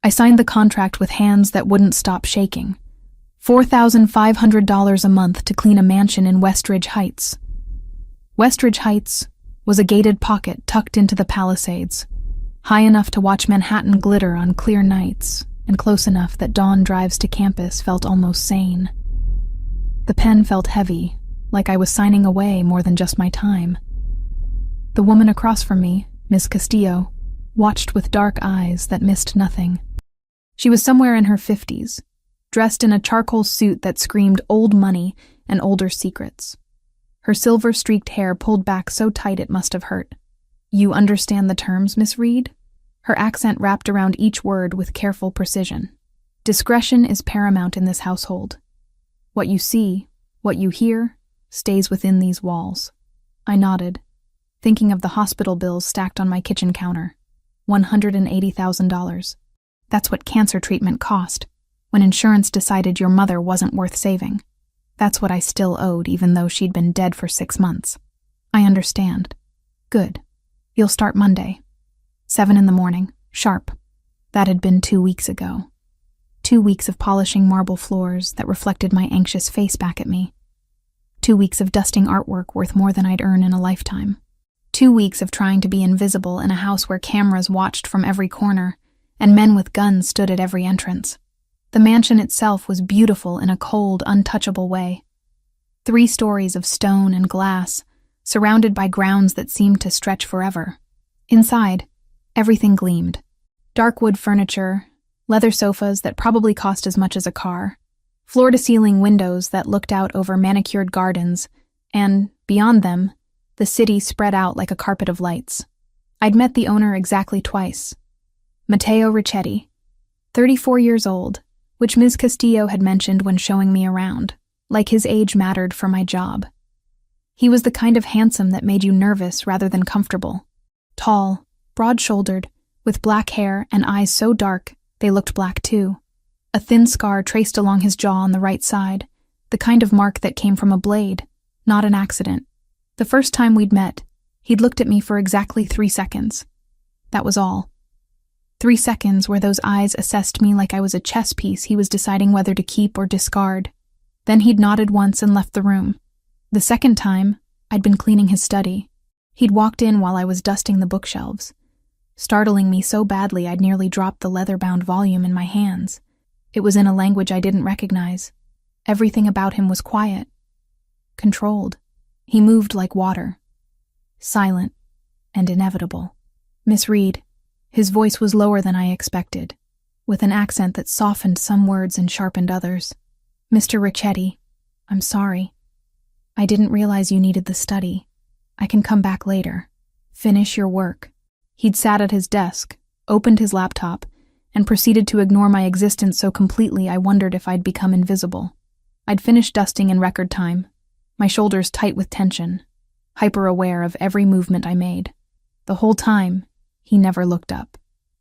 I signed the contract with hands that wouldn't stop shaking. $4,500 a month to clean a mansion in Westridge Heights. Westridge Heights was a gated pocket tucked into the Palisades, high enough to watch Manhattan glitter on clear nights, and close enough that dawn drives to campus felt almost sane. The pen felt heavy, like I was signing away more than just my time. The woman across from me, Miss Castillo, watched with dark eyes that missed nothing. She was somewhere in her 50s, dressed in a charcoal suit that screamed old money and older secrets. Her silver-streaked hair pulled back so tight it must have hurt. "You understand the terms, Miss Reed?" Her accent wrapped around each word with careful precision. "Discretion is paramount in this household. What you see, what you hear, stays within these walls." I nodded, thinking of the hospital bills stacked on my kitchen counter. $180,000. That's what cancer treatment cost, when insurance decided your mother wasn't worth saving. That's what I still owed, even though she'd been dead for 6 months. "I understand." "Good. You'll start Monday. 7 in the morning, sharp." That had been 2 weeks ago. 2 weeks of polishing marble floors that reflected my anxious face back at me. 2 weeks of dusting artwork worth more than I'd earn in a lifetime. 2 weeks of trying to be invisible in a house where cameras watched from every corner and men with guns stood at every entrance. The mansion itself was beautiful in a cold, untouchable way. 3 stories of stone and glass, surrounded by grounds that seemed to stretch forever. Inside, everything gleamed. Dark wood furniture, leather sofas that probably cost as much as a car, floor-to-ceiling windows that looked out over manicured gardens, and, beyond them, the city spread out like a carpet of lights. I'd met the owner exactly twice. Matteo Ricchetti, 34 years old, which Ms. Castillo had mentioned when showing me around, like his age mattered for my job. He was the kind of handsome that made you nervous rather than comfortable. Tall, broad-shouldered, with black hair and eyes so dark they looked black too. A thin scar traced along his jaw on the right side, the kind of mark that came from a blade, not an accident. The first time we'd met, he'd looked at me for exactly 3 seconds. That was all. 3 seconds where those eyes assessed me like I was a chess piece he was deciding whether to keep or discard. Then he'd nodded once and left the room. The second time, I'd been cleaning his study. He'd walked in while I was dusting the bookshelves, startling me so badly I'd nearly dropped the leather-bound volume in my hands. It was in a language I didn't recognize. Everything about him was quiet, controlled. He moved like water, silent and inevitable. "Miss Reed." His voice was lower than I expected, with an accent that softened some words and sharpened others. "Mr. Ricchetti, I'm sorry. I didn't realize you needed the study. I can come back later. Finish your work." He'd sat at his desk, opened his laptop, and proceeded to ignore my existence so completely I wondered if I'd become invisible. I'd finished dusting in record time, my shoulders tight with tension, hyper-aware of every movement I made. The whole time, he never looked up.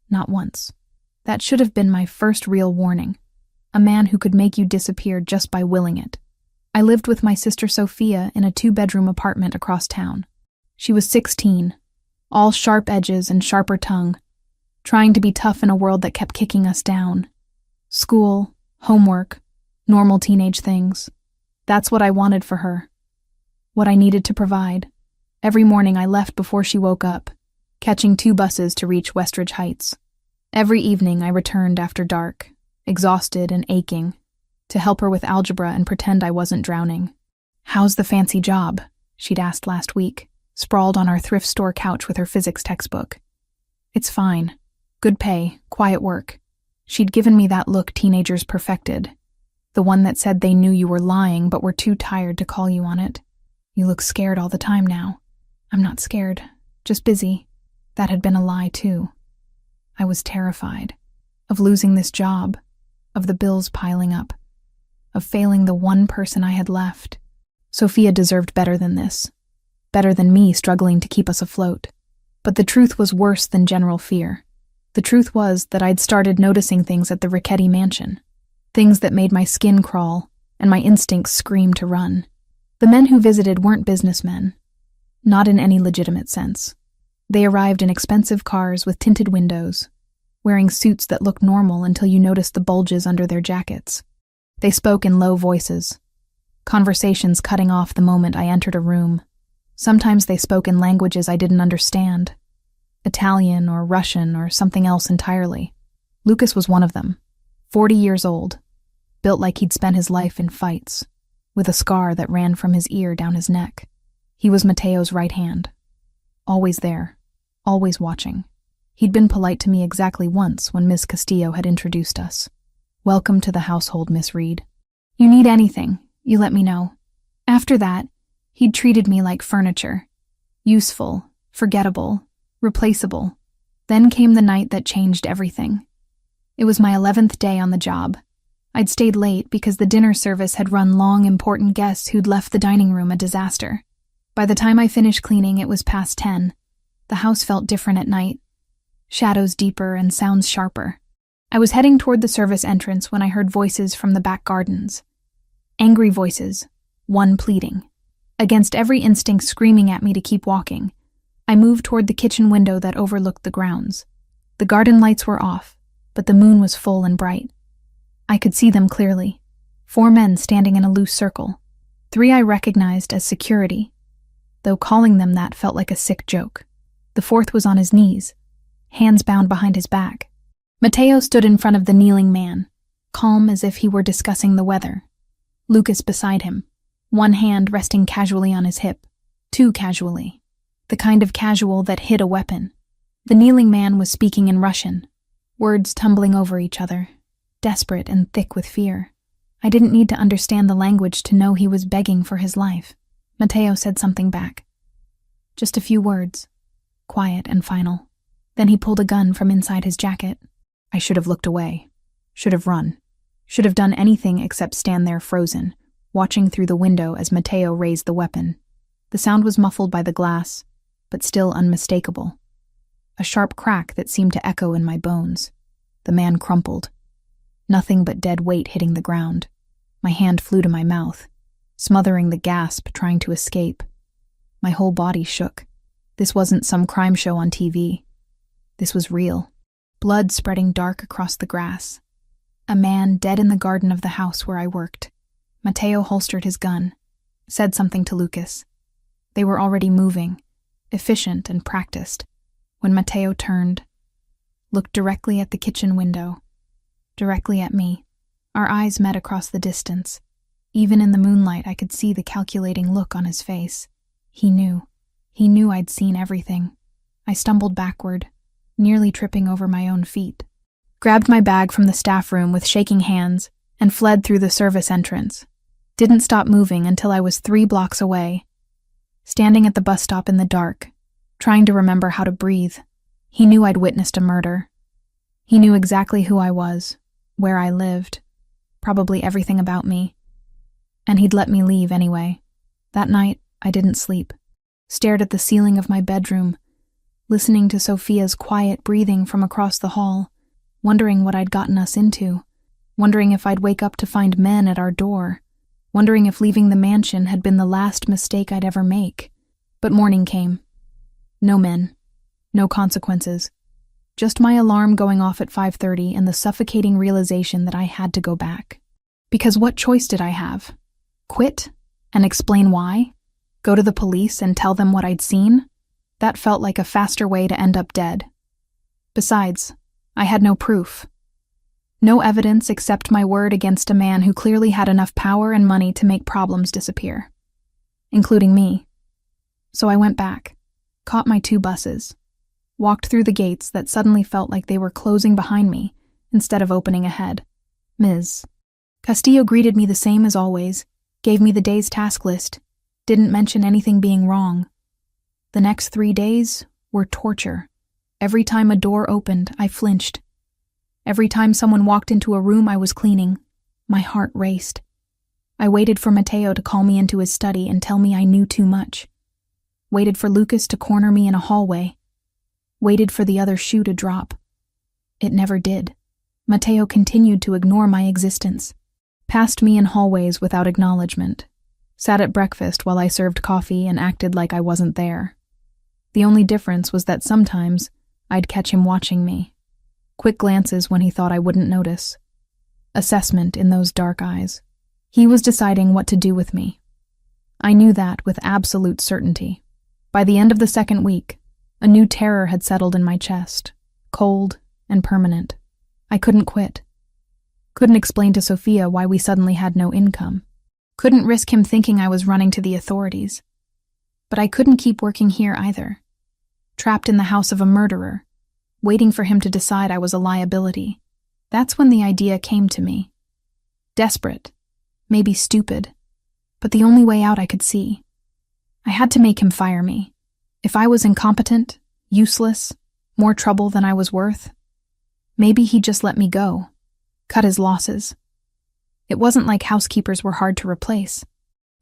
Not once. That should have been my first real warning. A man who could make you disappear just by willing it. I lived with my sister Sophia in a 2-bedroom apartment across town. She was 16, all sharp edges and sharper tongue, trying to be tough in a world that kept kicking us down. School, homework, normal teenage things. That's what I wanted for her. What I needed to provide. Every morning I left before she woke up, catching 2 buses to reach Westridge Heights. Every evening I returned after dark, exhausted and aching, to help her with algebra and pretend I wasn't drowning. "How's the fancy job?" she'd asked last week, sprawled on our thrift store couch with her physics textbook. "It's fine. Good pay, quiet work." She'd given me that look teenagers perfected, the one that said they knew you were lying but were too tired to call you on it. "You look scared all the time now." "I'm not scared, just busy." That had been a lie too. I was terrified of losing this job, of the bills piling up, of failing the one person I had left. Sophia deserved better than this, better than me struggling to keep us afloat. But the truth was worse than general fear. The truth was that I'd started noticing things at the Ricchetti mansion, things that made my skin crawl and my instincts scream to run. The men who visited weren't businessmen, not in any legitimate sense. They arrived in expensive cars with tinted windows, wearing suits that looked normal until you noticed the bulges under their jackets. They spoke in low voices, conversations cutting off the moment I entered a room. Sometimes they spoke in languages I didn't understand, Italian or Russian or something else entirely. Lucas was one of them, 40 years old, built like he'd spent his life in fights, with a scar that ran from his ear down his neck. He was Mateo's right hand, always there, always watching. He'd been polite to me exactly once when Miss Castillo had introduced us. "Welcome to the household, Miss Reed. You need anything, you let me know." After that, he'd treated me like furniture. Useful, forgettable, replaceable. Then came the night that changed everything. It was my 11th day on the job. I'd stayed late because the dinner service had run long, important guests who'd left the dining room a disaster. By the time I finished cleaning, it was past 10. The house felt different at night. Shadows deeper and sounds sharper. I was heading toward the service entrance when I heard voices from the back gardens. Angry voices, one pleading. Against every instinct screaming at me to keep walking, I moved toward the kitchen window that overlooked the grounds. The garden lights were off, but the moon was full and bright. I could see them clearly. 4 men standing in a loose circle. 3 I recognized as security, though calling them that felt like a sick joke. The 4th was on his knees, hands bound behind his back. Mateo stood in front of the kneeling man, calm as if he were discussing the weather. Lucas beside him, one hand resting casually on his hip, too casually, the kind of casual that hid a weapon. The kneeling man was speaking in Russian, words tumbling over each other, desperate and thick with fear. I didn't need to understand the language to know he was begging for his life. Mateo said something back. Just a few words, quiet and final. Then he pulled a gun from inside his jacket. I should have looked away, should have run, should have done anything except stand there frozen, watching through the window as Mateo raised the weapon. The sound was muffled by the glass, but still unmistakable. A sharp crack that seemed to echo in my bones. The man crumpled. Nothing but dead weight hitting the ground. My hand flew to my mouth, smothering the gasp trying to escape. My whole body shook. This wasn't some crime show on TV. This was real. Blood spreading dark across the grass. A man dead in the garden of the house where I worked. Mateo holstered his gun, said something to Lucas. They were already moving, efficient and practiced, when Mateo turned, looked directly at the kitchen window, directly at me. Our eyes met across the distance. Even in the moonlight, I could see the calculating look on his face. He knew. He knew I'd seen everything. I stumbled backward, nearly tripping over my own feet, grabbed my bag from the staff room with shaking hands, and fled through the service entrance. Didn't stop moving until I was 3 blocks away, standing at the bus stop in the dark, trying to remember how to breathe. He knew I'd witnessed a murder. He knew exactly who I was, where I lived, probably everything about me. And he'd let me leave anyway. That night, I didn't sleep. Stared at the ceiling of my bedroom, listening to Sophia's quiet breathing from across the hall, wondering what I'd gotten us into, wondering if I'd wake up to find men at our door, wondering if leaving the mansion had been the last mistake I'd ever make. But morning came. No men. No consequences. Just my alarm going off at 5:30 and the suffocating realization that I had to go back. Because what choice did I have? Quit? And explain why? Go to the police and tell them what I'd seen? That felt like a faster way to end up dead. Besides, I had no proof. No evidence except my word against a man who clearly had enough power and money to make problems disappear. Including me. So I went back, caught my 2 buses, walked through the gates that suddenly felt like they were closing behind me instead of opening ahead. Ms. Castillo greeted me the same as always, gave me the day's task list, didn't mention anything being wrong. The next 3 days were torture. Every time a door opened, I flinched. Every time someone walked into a room I was cleaning, my heart raced. I waited for Mateo to call me into his study and tell me I knew too much. Waited for Lucas to corner me in a hallway. Waited for the other shoe to drop. It never did. Mateo continued to ignore my existence. Passed me in hallways without acknowledgement. Sat at breakfast while I served coffee and acted like I wasn't there. The only difference was that sometimes I'd catch him watching me, quick glances when he thought I wouldn't notice. Assessment in those dark eyes. He was deciding what to do with me. I knew that with absolute certainty. By the end of the second week, a new terror had settled in my chest, cold and permanent. I couldn't quit. Couldn't explain to Sophia why we suddenly had no income. Couldn't risk him thinking I was running to the authorities. But I couldn't keep working here either. Trapped in the house of a murderer, waiting for him to decide I was a liability. That's when the idea came to me. Desperate, maybe stupid, but the only way out I could see. I had to make him fire me. If I was incompetent, useless, more trouble than I was worth, maybe he'd just let me go, cut his losses. It wasn't like housekeepers were hard to replace.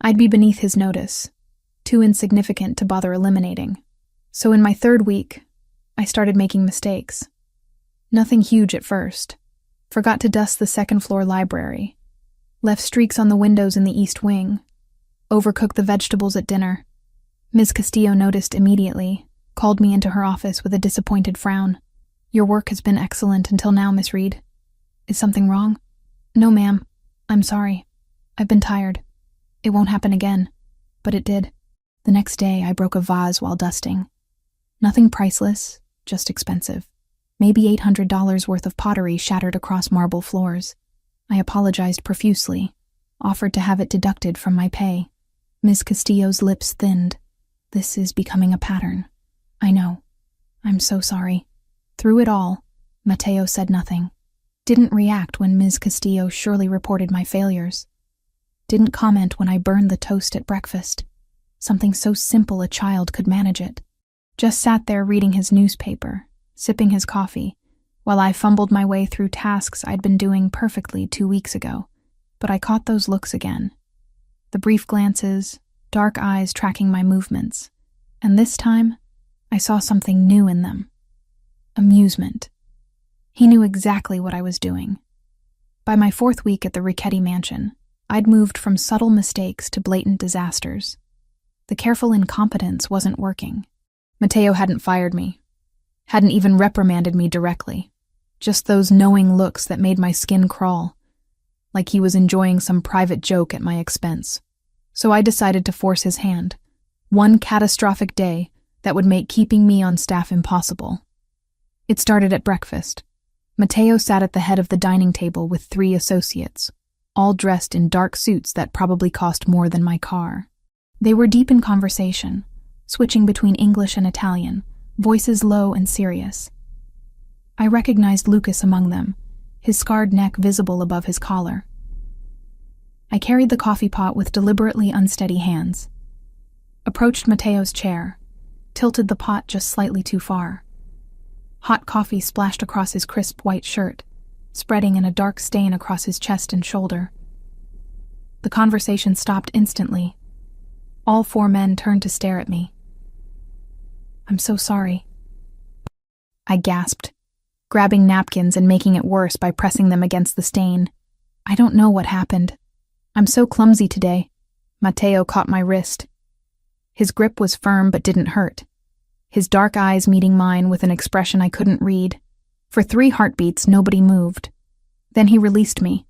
I'd be beneath his notice, too insignificant to bother eliminating. So in my third week, I started making mistakes. Nothing huge at first. Forgot to dust the second-floor library. Left streaks on the windows in the east wing. Overcooked the vegetables at dinner. Ms. Castillo noticed immediately, called me into her office with a disappointed frown. "Your work has been excellent until now, Miss Reed. Is something wrong?" "No, ma'am. I'm sorry. I've been tired. It won't happen again." But it did. The next day, I broke a vase while dusting. Nothing priceless, just expensive. Maybe $800 worth of pottery shattered across marble floors. I apologized profusely, offered to have it deducted from my pay. Ms. Castillo's lips thinned. "This is becoming a pattern." "I know. I'm so sorry." Through it all, Mateo said nothing. Didn't react when Ms. Castillo surely reported my failures. Didn't comment when I burned the toast at breakfast. Something so simple a child could manage it. Just sat there reading his newspaper, sipping his coffee, while I fumbled my way through tasks I'd been doing perfectly 2 weeks ago. But I caught those looks again. The brief glances, dark eyes tracking my movements. And this time, I saw something new in them. Amusement. He knew exactly what I was doing. By my 4th week at the Richetti mansion, I'd moved from subtle mistakes to blatant disasters. The careful incompetence wasn't working. Mateo hadn't fired me. Hadn't even reprimanded me directly. Just those knowing looks that made my skin crawl, like he was enjoying some private joke at my expense. So I decided to force his hand. One catastrophic day that would make keeping me on staff impossible. It started at breakfast. Mateo sat at the head of the dining table with 3 associates, all dressed in dark suits that probably cost more than my car. They were deep in conversation, switching between English and Italian, voices low and serious. I recognized Lucas among them, his scarred neck visible above his collar. I carried the coffee pot with deliberately unsteady hands. Approached Mateo's chair, tilted the pot just slightly too far. Hot coffee splashed across his crisp white shirt, spreading in a dark stain across his chest and shoulder. The conversation stopped instantly. All 4 men turned to stare at me. "I'm so sorry," I gasped, grabbing napkins and making it worse by pressing them against the stain. "I don't know what happened. I'm so clumsy today." Mateo caught my wrist. His grip was firm but didn't hurt, his dark eyes meeting mine with an expression I couldn't read. For 3 heartbeats, nobody moved. Then he released me.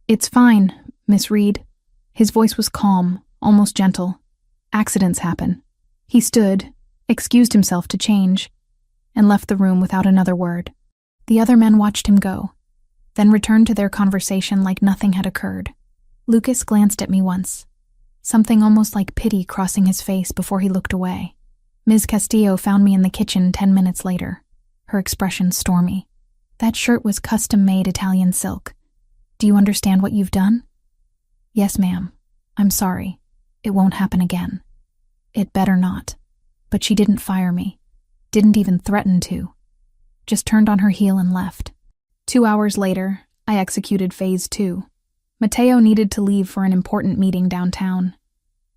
"It's fine, Miss Reed." His voice was calm, almost gentle. "Accidents happen." He stood, excused himself to change, and left the room without another word. The other men watched him go, then returned to their conversation like nothing had occurred. Lucas glanced at me once, something almost like pity crossing his face before he looked away. Ms. Castillo found me in the kitchen 10 minutes later, her expression stormy. "That shirt was custom-made Italian silk. Do you understand what you've done?" "Yes, ma'am. I'm sorry. It won't happen again." It better not. But she didn't fire me. Didn't even threaten to. Just turned on her heel and left. 2 hours later, I executed phase 2. Mateo needed to leave for an important meeting downtown.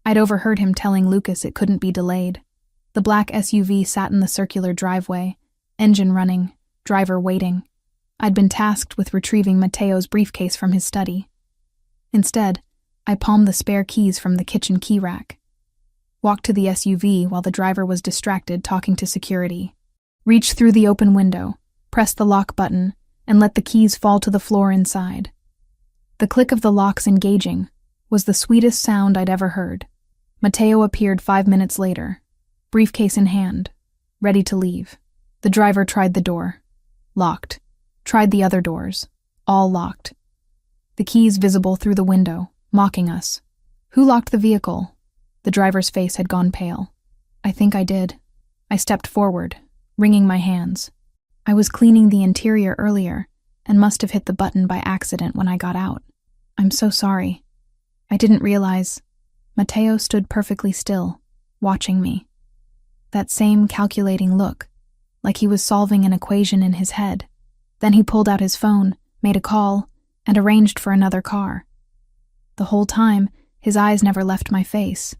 I'd overheard him telling Lucas it couldn't be delayed. The black SUV sat in the circular driveway, engine running, driver waiting. I'd been tasked with retrieving Mateo's briefcase from his study. Instead, I palmed the spare keys from the kitchen key rack. Walked to the SUV while the driver was distracted talking to security. Reached through the open window, pressed the lock button, and let the keys fall to the floor inside. The click of the locks engaging was the sweetest sound I'd ever heard. Matteo appeared 5 minutes later, briefcase in hand, ready to leave. The driver tried the door. Locked. Tried the other doors. All locked. The keys visible through the window, mocking us. Who locked the vehicle? The driver's face had gone pale. I think I did. I stepped forward, wringing my hands. I was cleaning the interior earlier and must have hit the button by accident when I got out. I'm so sorry. I didn't realize. Matteo stood perfectly still, watching me. That same calculating look, like he was solving an equation in his head. Then he pulled out his phone, made a call, and arranged for another car. The whole time, his eyes never left my face.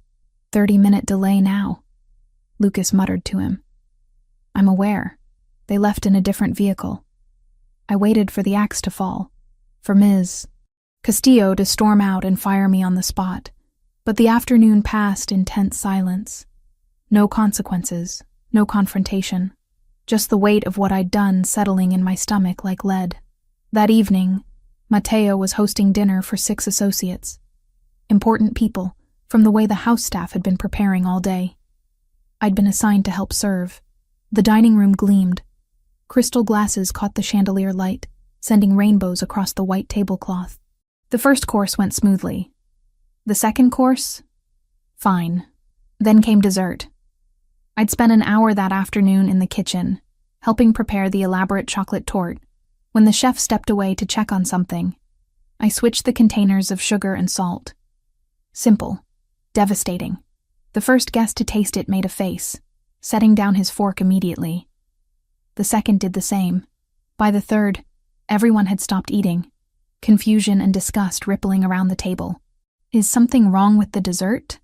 30-minute delay now. Lucas muttered to him. I'm aware. They left in a different vehicle. I waited for the axe to fall, for Ms. Castillo to storm out and fire me on the spot. But the afternoon passed in tense silence. No consequences, no confrontation. Just the weight of what I'd done settling in my stomach like lead. That evening, Matteo was hosting dinner for 6 associates. Important people, from the way the house staff had been preparing all day. I'd been assigned to help serve. The dining room gleamed. Crystal glasses caught the chandelier light, sending rainbows across the white tablecloth. The first course went smoothly. The second course? Fine. Then came dessert. I'd spent an hour that afternoon in the kitchen, helping prepare the elaborate chocolate torte, when the chef stepped away to check on something. I switched the containers of sugar and salt. Simple. Devastating. The first guest to taste it made a face, setting down his fork immediately. The second did the same. By the third, everyone had stopped eating, confusion and disgust rippling around the table. Is something wrong with the dessert?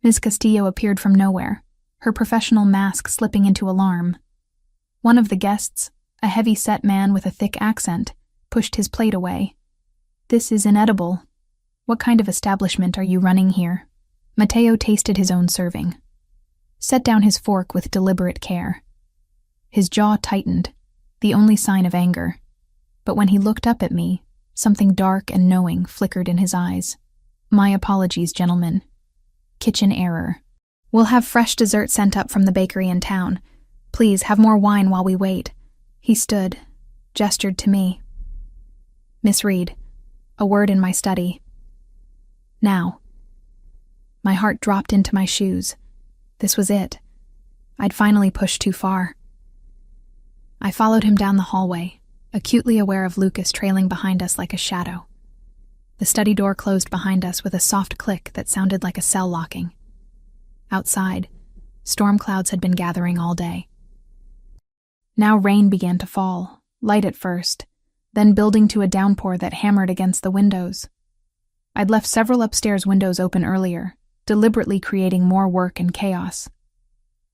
Ms. Castillo appeared from nowhere, her professional mask slipping into alarm. One of the guests, a heavy-set man with a thick accent, pushed his plate away. This is inedible. What kind of establishment are you running here? Matteo tasted his own serving. Set down his fork with deliberate care. His jaw tightened, the only sign of anger. But when he looked up at me, something dark and knowing flickered in his eyes. My apologies, gentlemen. Kitchen error. We'll have fresh dessert sent up from the bakery in town. Please have more wine while we wait. He stood, gestured to me. Miss Reed, a word in my study. Now. My heart dropped into my shoes. This was it. I'd finally pushed too far. I followed him down the hallway, acutely aware of Lucas trailing behind us like a shadow. The study door closed behind us with a soft click that sounded like a cell locking. Outside, storm clouds had been gathering all day. Now rain began to fall, light at first, then building to a downpour that hammered against the windows. I'd left several upstairs windows open earlier, deliberately creating more work and chaos.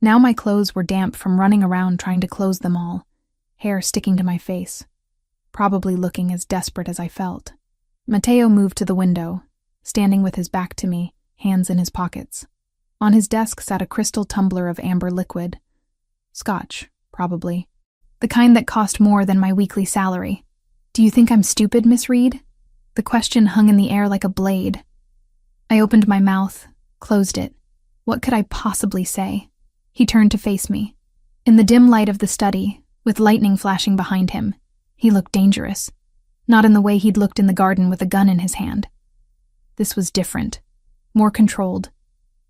Now my clothes were damp from running around trying to close them all, hair sticking to my face, probably looking as desperate as I felt. Matteo moved to the window, standing with his back to me, hands in his pockets. On his desk sat a crystal tumbler of amber liquid. Scotch, probably. The kind that cost more than my weekly salary. Do you think I'm stupid, Miss Reed? The question hung in the air like a blade. I opened my mouth, closed it. What could I possibly say? He turned to face me. In the dim light of the study, with lightning flashing behind him, he looked dangerous. Not in the way he'd looked in the garden with a gun in his hand. This was different. More controlled.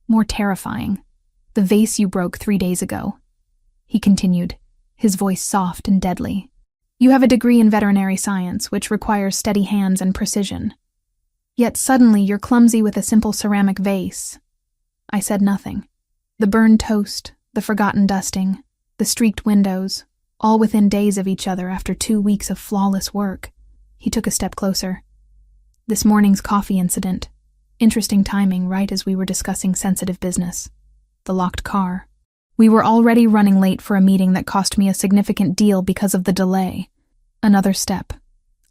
More terrifying. The vase you broke 3 days ago. He continued, his voice soft and deadly. You have a degree in veterinary science, which requires steady hands and precision. Yet suddenly you're clumsy with a simple ceramic vase. I said nothing. The burned toast, the forgotten dusting, the streaked windows, all within days of each other after 2 weeks of flawless work. He took a step closer. This morning's coffee incident. Interesting timing right as we were discussing sensitive business. The locked car. We were already running late for a meeting that cost me a significant deal because of the delay. Another step.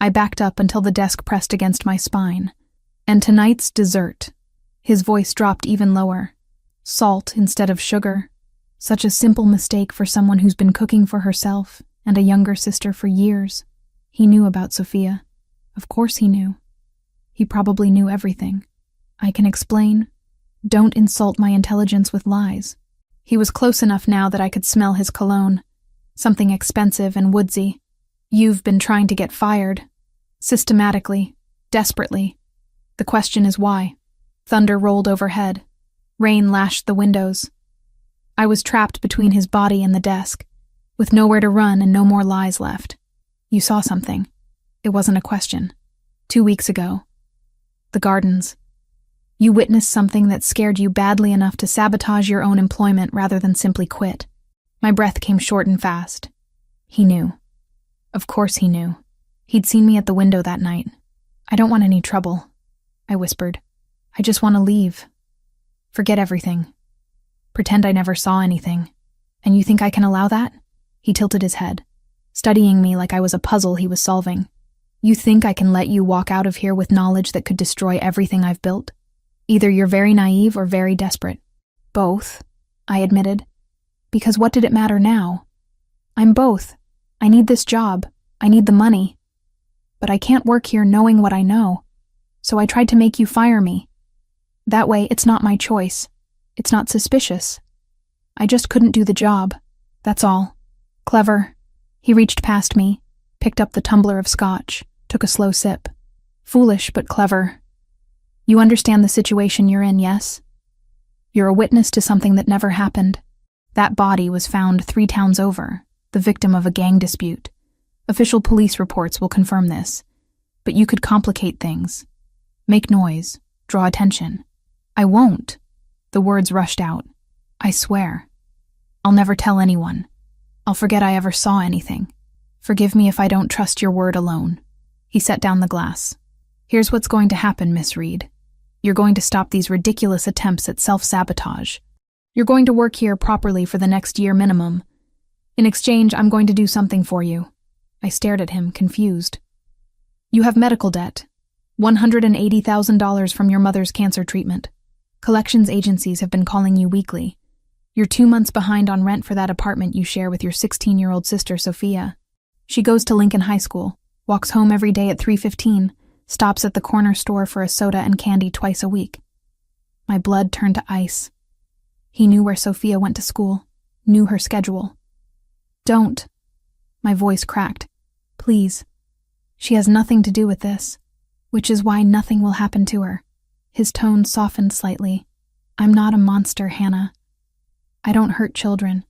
I backed up until the desk pressed against my spine. And tonight's dessert. His voice dropped even lower. Salt instead of sugar. Such a simple mistake for someone who's been cooking for herself and a younger sister for years. He knew about Sophia. Of course he knew. He probably knew everything. I can explain. Don't insult my intelligence with lies. He was close enough now that I could smell his cologne. Something expensive and woodsy. You've been trying to get fired. Systematically. Desperately. The question is why. Thunder rolled overhead. Rain lashed the windows. I was trapped between his body and the desk, with nowhere to run and no more lies left. You saw something. It wasn't a question. 2 weeks ago. The gardens. You witnessed something that scared you badly enough to sabotage your own employment rather than simply quit. My breath came short and fast. He knew. Of course he knew. He'd seen me at the window that night. I don't want any trouble, I whispered. I just want to leave. Forget everything. Pretend I never saw anything. And you think I can allow that? He tilted his head, studying me like I was a puzzle he was solving. You think I can let you walk out of here with knowledge that could destroy everything I've built? Either you're very naive or very desperate. Both, I admitted. Because what did it matter now? I'm both. I need this job. I need the money. But I can't work here knowing what I know. So I tried to make you fire me. That way, it's not my choice. It's not suspicious. I just couldn't do the job. That's all. Clever. He reached past me, picked up the tumbler of scotch, took a slow sip. Foolish, but clever. You understand the situation you're in, yes? You're a witness to something that never happened. That body was found 3 towns over, the victim of a gang dispute. Official police reports will confirm this. But you could complicate things. Make noise. Draw attention. I won't. The words rushed out. I swear. I'll never tell anyone. I'll forget I ever saw anything. Forgive me if I don't trust your word alone. He set down the glass. Here's what's going to happen, Miss Reed. You're going to stop these ridiculous attempts at self-sabotage. You're going to work here properly for the next year minimum. In exchange, I'm going to do something for you. I stared at him, confused. You have medical debt. $180,000 from your mother's cancer treatment. Collections agencies have been calling you weekly. You're 2 months behind on rent for that apartment you share with your 16-year-old sister, Sophia. She goes to Lincoln High School, walks home every day at 3:15, stops at the corner store for a soda and candy twice a week. My blood turned to ice. He knew where Sophia went to school, knew her schedule. Don't. My voice cracked. Please. She has nothing to do with this, which is why nothing will happen to her. His tone softened slightly. I'm not a monster, Hannah. I don't hurt children,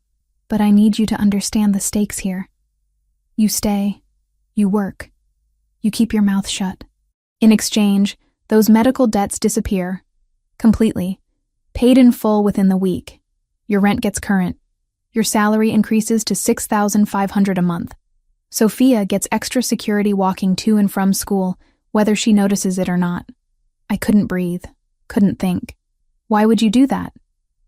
but I need you to understand the stakes here. You stay. You work. You keep your mouth shut. In exchange, those medical debts disappear. Completely. Paid in full within the week. Your rent gets current. Your salary increases to $6,500 a month. Sophia gets extra security walking to and from school, whether she notices it or not. I couldn't breathe. Couldn't think. Why would you do that?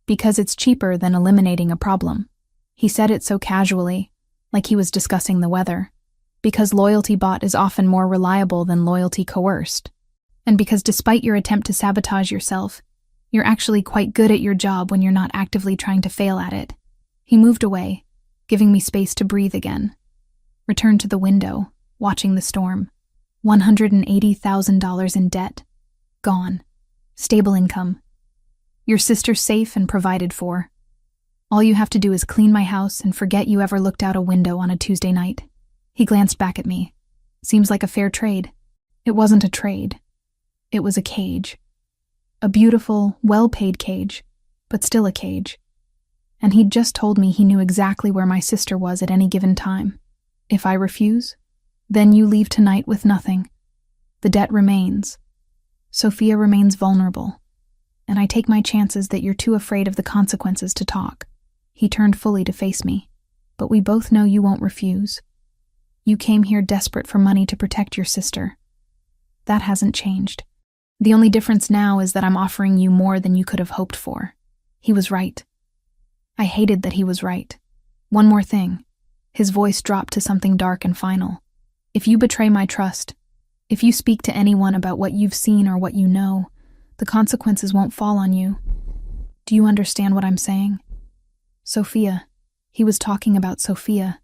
Because it's cheaper than eliminating a problem. He said it so casually, like he was discussing the weather. Because loyalty bought is often more reliable than loyalty coerced. And because despite your attempt to sabotage yourself, you're actually quite good at your job when you're not actively trying to fail at it. He moved away, giving me space to breathe again. Returned to the window, watching the storm. $180,000 in debt. Gone. Stable income. Your sister safe and provided for. All you have to do is clean my house and forget you ever looked out a window on a Tuesday night. He glanced back at me. Seems like a fair trade. It wasn't a trade. It was a cage. A beautiful, well-paid cage, but still a cage. And he'd just told me he knew exactly where my sister was at any given time. If I refuse, then you leave tonight with nothing. The debt remains. Sophia remains vulnerable. And I take my chances that you're too afraid of the consequences to talk. He turned fully to face me. But we both know you won't refuse. You came here desperate for money to protect your sister. That hasn't changed. The only difference now is that I'm offering you more than you could have hoped for. He was right. I hated that he was right. One more thing. His voice dropped to something dark and final. If you betray my trust, if you speak to anyone about what you've seen or what you know, the consequences won't fall on you. Do you understand what I'm saying? Sophia. He was talking about Sophia.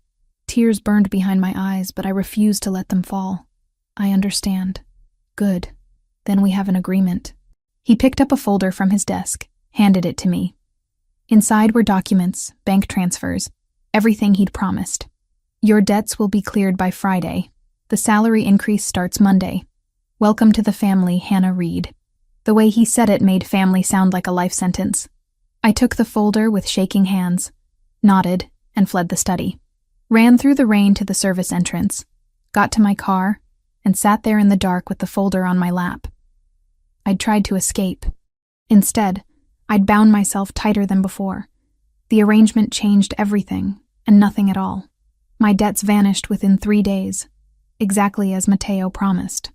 Tears burned behind my eyes, but I refused to let them fall. I understand. Good. Then we have an agreement. He picked up a folder from his desk, handed it to me. Inside were documents, bank transfers, everything he'd promised. Your debts will be cleared by Friday. The salary increase starts Monday. Welcome to the family, Hannah Reed. The way he said it made family sound like a life sentence. I took the folder with shaking hands, nodded, and fled the study. Ran through the rain to the service entrance, got to my car, and sat there in the dark with the folder on my lap. I'd tried to escape. Instead, I'd bound myself tighter than before. The arrangement changed everything, and nothing at all. My debts vanished within 3 days, exactly as Mateo promised.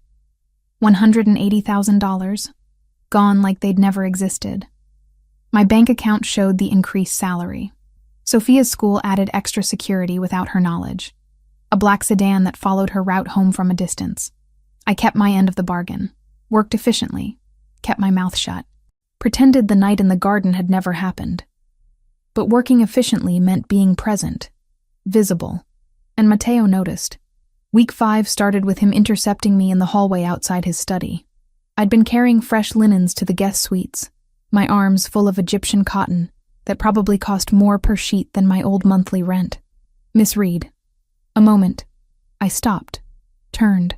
$180,000, gone like they'd never existed. My bank account showed the increased salary. Sophia's school added extra security without her knowledge. A black sedan that followed her route home from a distance. I kept my end of the bargain, worked efficiently, kept my mouth shut, pretended the night in the garden had never happened. But working efficiently meant being present, visible, and Mateo noticed. Week 5 started with him intercepting me in the hallway outside his study. I'd been carrying fresh linens to the guest suites, my arms full of Egyptian cotton that probably cost more per sheet than my old monthly rent. Miss Reed. A moment. I stopped, turned,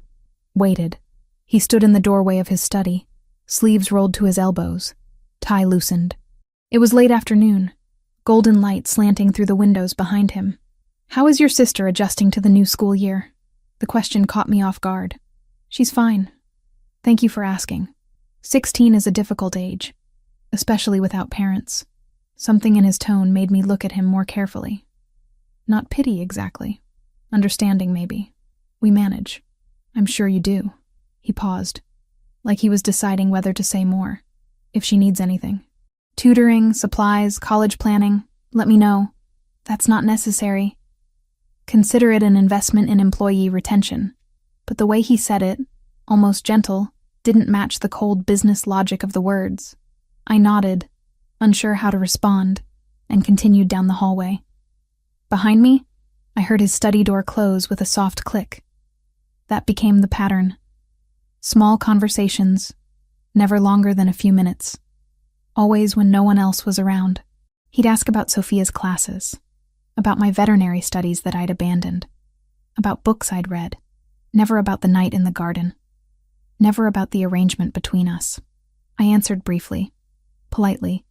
waited. He stood in the doorway of his study, sleeves rolled to his elbows, tie loosened. It was late afternoon, golden light slanting through the windows behind him. How is your sister adjusting to the new school year? The question caught me off guard. She's fine. Thank you for asking. 16 is a difficult age, especially without parents. Something in his tone made me look at him more carefully. Not pity exactly. Understanding, maybe. We manage. I'm sure you do. He paused, like he was deciding whether to say more. If she needs anything. Tutoring, supplies, college planning, let me know. That's not necessary. Consider it an investment in employee retention. But the way he said it, almost gentle, didn't match the cold business logic of the words. I nodded, unsure how to respond, and continued down the hallway. Behind me, I heard his study door close with a soft click. That became the pattern. Small conversations, never longer than a few minutes. Always when no one else was around. He'd ask about Sophia's classes, about my veterinary studies that I'd abandoned, about books I'd read, never about the night in the garden, never about the arrangement between us. I answered briefly, politely,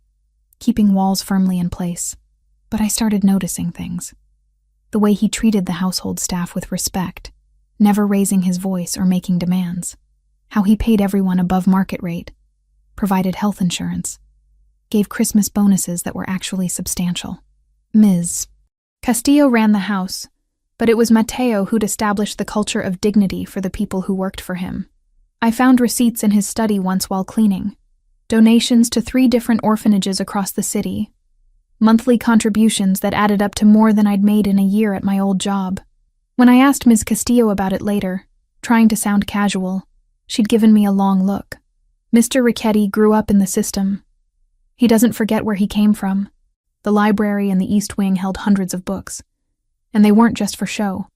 keeping walls firmly in place, but I started noticing things. The way he treated the household staff with respect, never raising his voice or making demands. How he paid everyone above market rate, provided health insurance, gave Christmas bonuses that were actually substantial. Ms. Castillo ran the house, but it was Mateo who'd established the culture of dignity for the people who worked for him. I found receipts in his study once while cleaning. Donations to 3 different orphanages across the city. Monthly contributions that added up to more than I'd made in a year at my old job. When I asked Ms. Castillo about it later, trying to sound casual, she'd given me a long look. Mr. Ricchetti grew up in the system. He doesn't forget where he came from. The library in the East Wing held hundreds of books, and they weren't just for show.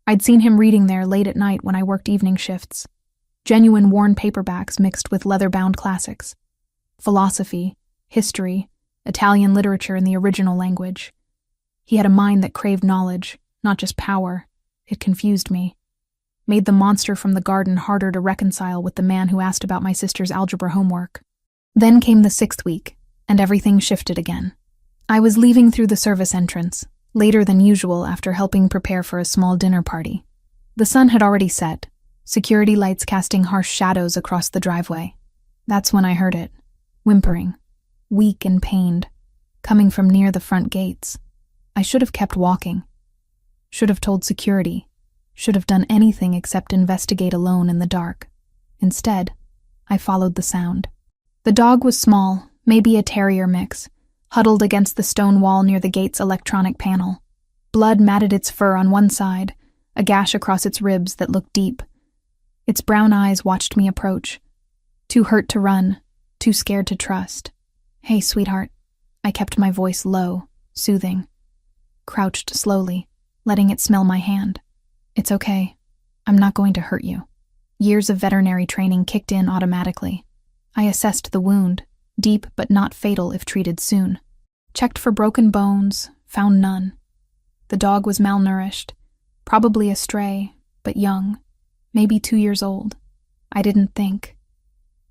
I'd seen him reading there late at night when I worked evening shifts. Genuine worn paperbacks mixed with leather-bound classics. Philosophy, history, Italian literature in the original language. He had a mind that craved knowledge, not just power. It confused me. Made the monster from the garden harder to reconcile with the man who asked about my sister's algebra homework. Then came the 6th week, and everything shifted again. I was leaving through the service entrance, later than usual after helping prepare for a small dinner party. The sun had already set, security lights casting harsh shadows across the driveway. That's when I heard it, whimpering, weak and pained, coming from near the front gates. I should have kept walking. Should have told security. Should have done anything except investigate alone in the dark. Instead, I followed the sound. The dog was small, maybe a terrier mix, huddled against the stone wall near the gate's electronic panel. Blood matted its fur on one side, a gash across its ribs that looked deep. Its brown eyes watched me approach. Too hurt to run, too scared to trust. "Hey, sweetheart." I kept my voice low, soothing. Crouched slowly, letting it smell my hand. It's okay. I'm not going to hurt you. Years of veterinary training kicked in automatically. I assessed the wound, deep but not fatal if treated soon. Checked for broken bones, found none. The dog was malnourished, probably a stray, but young, maybe 2 years old. I didn't think.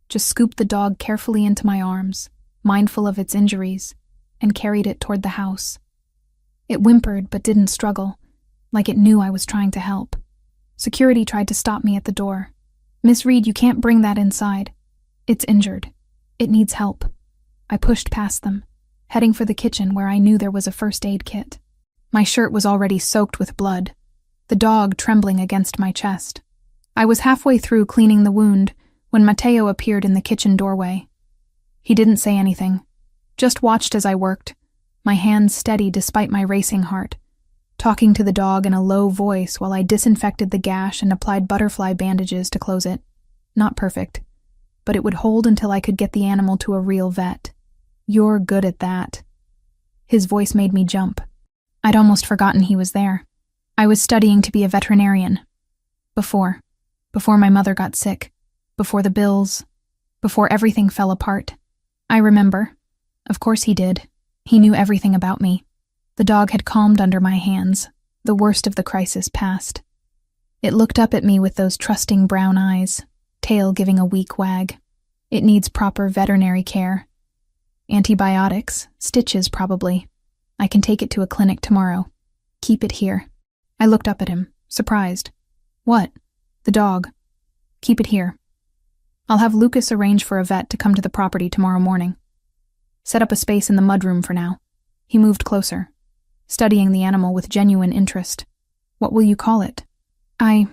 Just scooped the dog carefully into my arms, mindful of its injuries, and carried it toward the house. It whimpered but didn't struggle, like it knew I was trying to help. Security tried to stop me at the door. "Miss Reed, you can't bring that inside. It's injured. It needs help." I pushed past them, heading for the kitchen where I knew there was a first aid kit. My shirt was already soaked with blood, the dog trembling against my chest. I was halfway through cleaning the wound when Mateo appeared in the kitchen doorway. He didn't say anything, just watched as I worked, my hands steady despite my racing heart, talking to the dog in a low voice while I disinfected the gash and applied butterfly bandages to close it. Not perfect, but it would hold until I could get the animal to a real vet. "You're good at that." His voice made me jump. I'd almost forgotten he was there. I was studying to be a veterinarian. Before my mother got sick, before the bills, before everything fell apart. I remember. Of course he did. He knew everything about me. The dog had calmed under my hands, the worst of the crisis past. It looked up at me with those trusting brown eyes, tail giving a weak wag. It needs proper veterinary care. Antibiotics, stitches probably. I can take it to a clinic tomorrow. Keep it here. I looked up at him, surprised. "What?" "The dog. Keep it here. I'll have Lucas arrange for a vet to come to the property tomorrow morning. Set up a space in the mudroom for now." He moved closer, studying the animal with genuine interest. "What will you call it?" I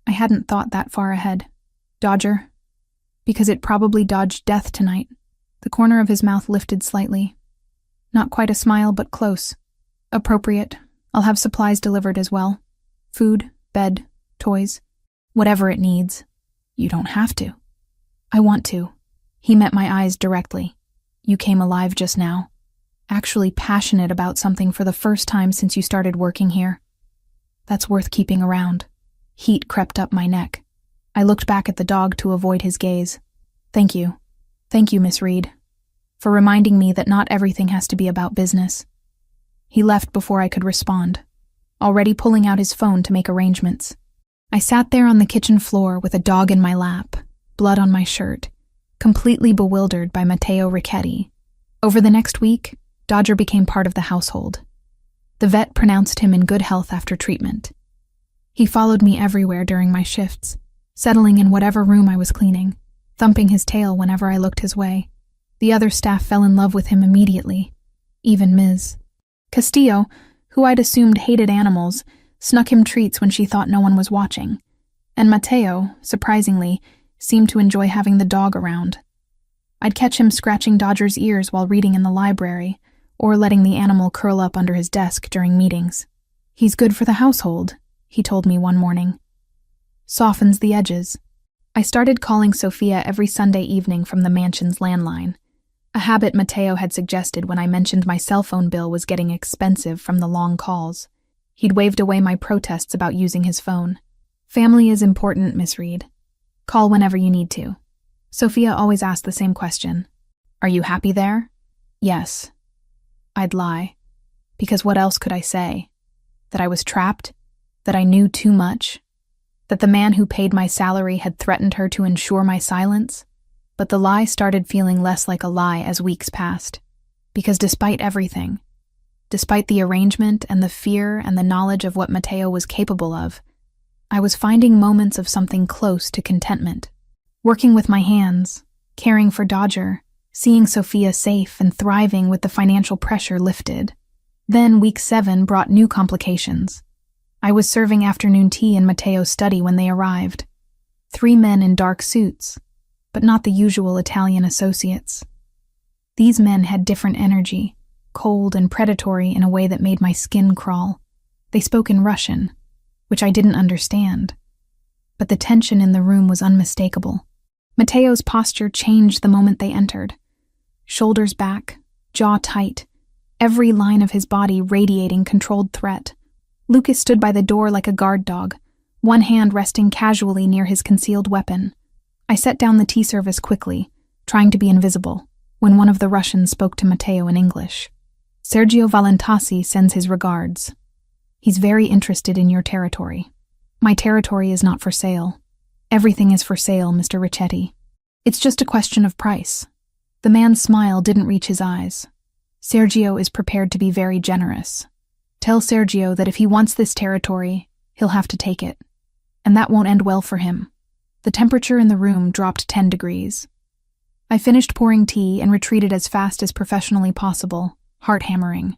hadn't thought that far ahead. "Dodger. Because it probably dodged death tonight." The corner of his mouth lifted slightly. Not quite a smile, but close. "Appropriate. I'll have supplies delivered as well. Food, bed, toys. Whatever it needs." "You don't have to." "I want to." He met my eyes directly. "You came alive just now. Actually passionate about something for the first time since you started working here. That's worth keeping around." Heat crept up my neck. I looked back at the dog to avoid his gaze. Thank you, Miss Reed, for reminding me that not everything has to be about business." He left before I could respond, already pulling out his phone to make arrangements. I sat there on the kitchen floor with a dog in my lap, blood on my shirt, completely bewildered by Matteo Ricchetti. Over the next week, Dodger became part of the household. The vet pronounced him in good health after treatment. He followed me everywhere during my shifts, settling in whatever room I was cleaning, thumping his tail whenever I looked his way. The other staff fell in love with him immediately, even Ms. Castillo, who I'd assumed hated animals, snuck him treats when she thought no one was watching, and Mateo, surprisingly, seemed to enjoy having the dog around. I'd catch him scratching Dodger's ears while reading in the library, or letting the animal curl up under his desk during meetings. "He's good for the household," he told me one morning. "Softens the edges." I started calling Sophia every Sunday evening from the mansion's landline, a habit Mateo had suggested when I mentioned my cell phone bill was getting expensive from the long calls. He'd waved away my protests about using his phone. "Family is important, Miss Reed. Call whenever you need to." Sophia always asked the same question. "Are you happy there?" "Yes." I'd lie. Because what else could I say? That I was trapped? That I knew too much? That the man who paid my salary had threatened her to ensure my silence? But the lie started feeling less like a lie as weeks passed. Because despite everything, despite the arrangement and the fear and the knowledge of what Mateo was capable of, I was finding moments of something close to contentment. Working with my hands, caring for Dodger, seeing Sophia safe and thriving with the financial pressure lifted. Then week 7 brought new complications. I was serving afternoon tea in Mateo's study when they arrived. 3 men in dark suits, but not the usual Italian associates. These men had different energy, cold and predatory in a way that made my skin crawl. They spoke in Russian, which I didn't understand, but the tension in the room was unmistakable. Mateo's posture changed the moment they entered. Shoulders back, jaw tight, every line of his body radiating controlled threat. Lucas stood by the door like a guard dog, one hand resting casually near his concealed weapon. I set down the tea service quickly, trying to be invisible, when one of the Russians spoke to Matteo in English. Sergio Valentasi sends his regards. He's very interested in your territory. My territory is not for sale. Everything is for sale, Mr. Ricchetti. It's just a question of price. The man's smile didn't reach his eyes. Sergio is prepared to be very generous. Tell Sergio that if he wants this territory, he'll have to take it. And that won't end well for him. The temperature in the room dropped 10 degrees. I finished pouring tea and retreated as fast as professionally possible, heart hammering.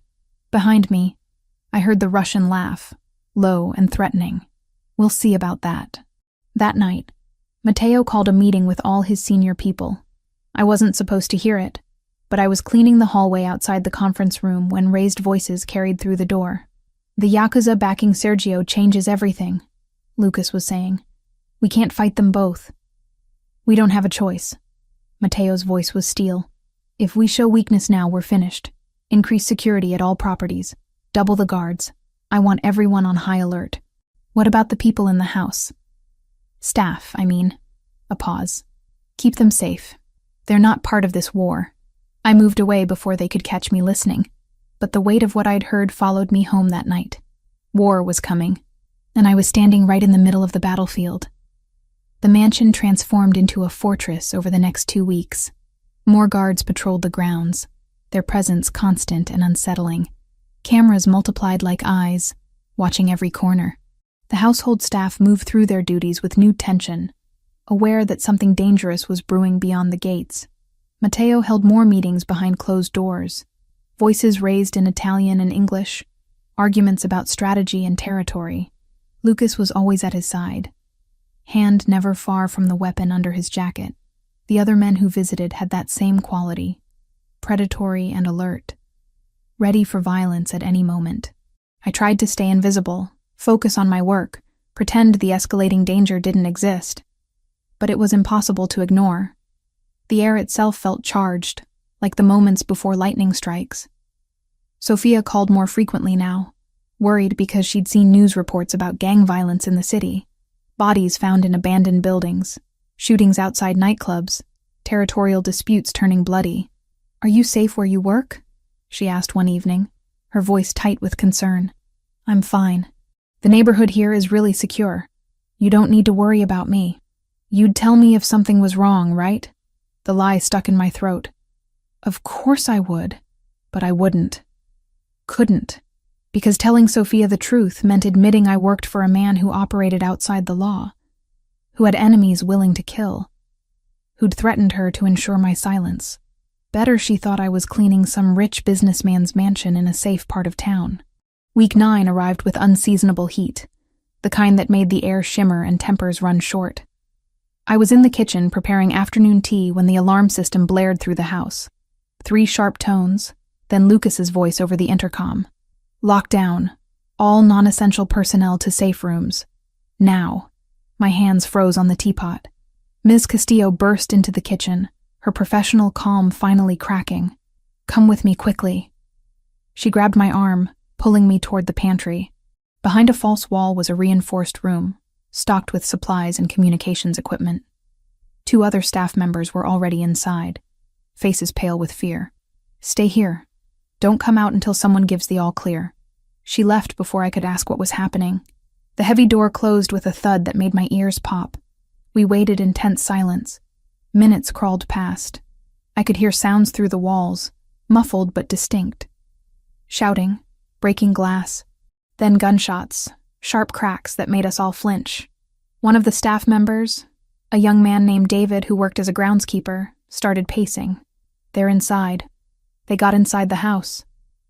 Behind me, I heard the Russian laugh, low and threatening. We'll see about that. That night, Matteo called a meeting with all his senior people. I wasn't supposed to hear it, but I was cleaning the hallway outside the conference room when raised voices carried through the door. The Yakuza backing Sergio changes everything, Lucas was saying. We can't fight them both. We don't have a choice. Matteo's voice was steel. If we show weakness now, we're finished. Increase security at all properties. Double the guards. I want everyone on high alert. What about the people in the house? Staff, I mean. A pause. Keep them safe. They're not part of this war. I moved away before they could catch me listening, but the weight of what I'd heard followed me home that night. War was coming, and I was standing right in the middle of the battlefield. The mansion transformed into a fortress over the next 2 weeks. More guards patrolled the grounds, their presence constant and unsettling. Cameras multiplied like eyes, watching every corner. The household staff moved through their duties with new tension, aware that something dangerous was brewing beyond the gates. Matteo held more meetings behind closed doors, voices raised in Italian and English, arguments about strategy and territory. Lucas was always at his side, hand never far from the weapon under his jacket. The other men who visited had that same quality, predatory and alert, ready for violence at any moment. I tried to stay invisible, focus on my work, pretend the escalating danger didn't exist. But it was impossible to ignore. The air itself felt charged, like the moments before lightning strikes. Sophia called more frequently now, worried because she'd seen news reports about gang violence in the city, bodies found in abandoned buildings, shootings outside nightclubs, territorial disputes turning bloody. "Are you safe where you work?" she asked one evening, her voice tight with concern. "I'm fine. The neighborhood here is really secure. You don't need to worry about me. You'd tell me if something was wrong, right?" The lie stuck in my throat. Of course I would, but I wouldn't. Couldn't. Because telling Sophia the truth meant admitting I worked for a man who operated outside the law, who had enemies willing to kill, who'd threatened her to ensure my silence. Better she thought I was cleaning some rich businessman's mansion in a safe part of town. Week 9 arrived with unseasonable heat, the kind that made the air shimmer and tempers run short. I was in the kitchen preparing afternoon tea when the alarm system blared through the house. 3 sharp tones, then Lucas's voice over the intercom. "Lock down. All non-essential personnel to safe rooms. Now." My hands froze on the teapot. Ms. Castillo burst into the kitchen, her professional calm finally cracking. "Come with me quickly." She grabbed my arm, pulling me toward the pantry. Behind a false wall was a reinforced room, stocked with supplies and communications equipment. 2 other staff members were already inside, faces pale with fear. "Stay here. Don't come out until someone gives the all clear." She left before I could ask what was happening. The heavy door closed with a thud that made my ears pop. We waited in tense silence. Minutes crawled past. I could hear sounds through the walls, muffled but distinct. Shouting, breaking glass, then gunshots, sharp cracks that made us all flinch. One of the staff members, a young man named David who worked as a groundskeeper, started pacing. "They're inside. They got inside the house.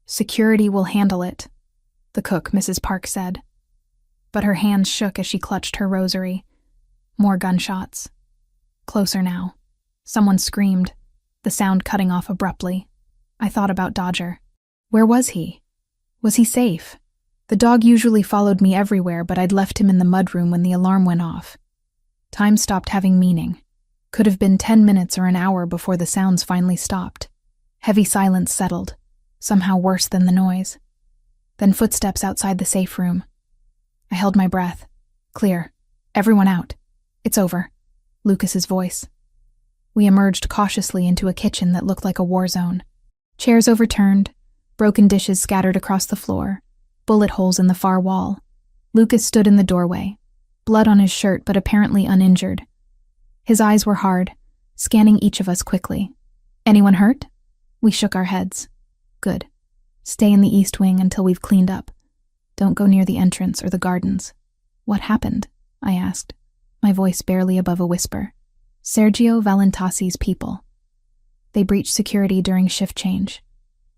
Security will handle it," the cook, Mrs. Park, said. But her hands shook as she clutched her rosary. More gunshots. Closer now. Someone screamed, the sound cutting off abruptly. I thought about Dodger. Where was he? Was he safe? The dog usually followed me everywhere, but I'd left him in the mudroom when the alarm went off. Time stopped having meaning. Could have been 10 minutes or an hour before the sounds finally stopped. Heavy silence settled, somehow worse than the noise. then footsteps outside the safe room. I held my breath. Clear. Everyone out. It's over. Lucas's voice. We emerged cautiously into a kitchen that looked like a war zone. Chairs overturned, broken dishes scattered across the floor, bullet holes in the far wall. Lucas stood in the doorway, blood on his shirt but apparently uninjured. His eyes were hard, scanning each of us quickly. Anyone hurt? We shook our heads. Good. Stay in the East Wing until we've cleaned up. Don't go near the entrance or the gardens. What happened? I asked, my voice barely above a whisper. Sergio Valentasi's people. They breached security during shift change.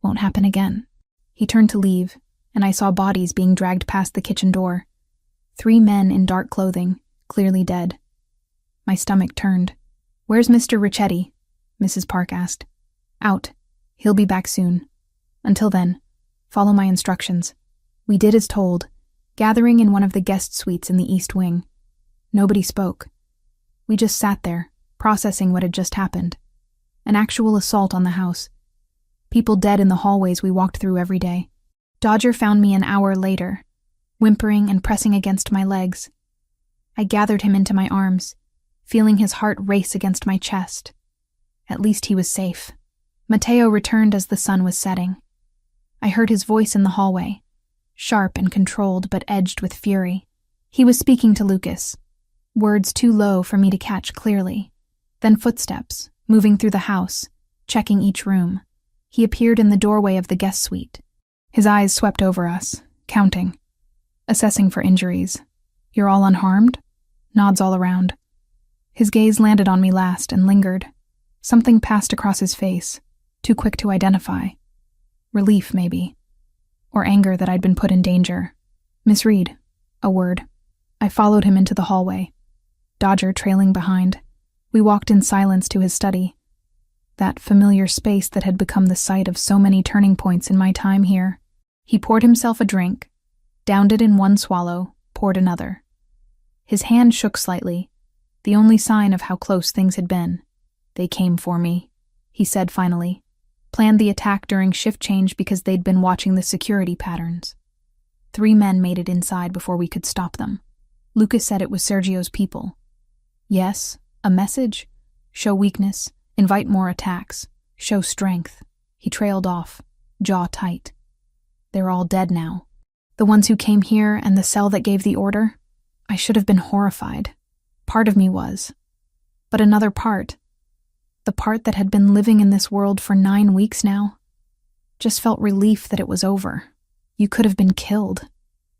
Won't happen again. He turned to leave, and I saw bodies being dragged past the kitchen door. 3 men in dark clothing, clearly dead. My stomach turned. Where's Mr. Ricchetti? Mrs. Park asked. Out. He'll be back soon. Until then, follow my instructions. We did as told, gathering in one of the guest suites in the East Wing. Nobody spoke. We just sat there, processing what had just happened. An actual assault on the house. People dead in the hallways we walked through every day. Dodger found me an hour later, whimpering and pressing against my legs. I gathered him into my arms, feeling his heart race against my chest. At least he was safe. Mateo returned as the sun was setting. I heard his voice in the hallway, sharp and controlled but edged with fury. He was speaking to Lucas, words too low for me to catch clearly. Then footsteps, moving through the house, checking each room. He appeared in the doorway of the guest suite. His eyes swept over us, counting, assessing for injuries. You're all unharmed? Nods all around. His gaze landed on me last and lingered. Something passed across his face, too quick to identify. Relief, maybe. Or anger that I'd been put in danger. Miss Reed, a word. I followed him into the hallway, Dodger trailing behind. We walked in silence to his study. That familiar space that had become the site of so many turning points in my time here. He poured himself a drink, downed it in one swallow, poured another. His hand shook slightly, the only sign of how close things had been. They came for me, he said finally. Planned the attack during shift change because they'd been watching the security patterns. 3 men made it inside before we could stop them. Lucas said it was Sergio's people. Yes, a message. Show weakness, invite more attacks, show strength. He trailed off, jaw tight. They're all dead now. The ones who came here and the cell that gave the order? I should have been horrified. Part of me was. But another part, the part that had been living in this world for 9 weeks now, just felt relief that it was over. You could have been killed,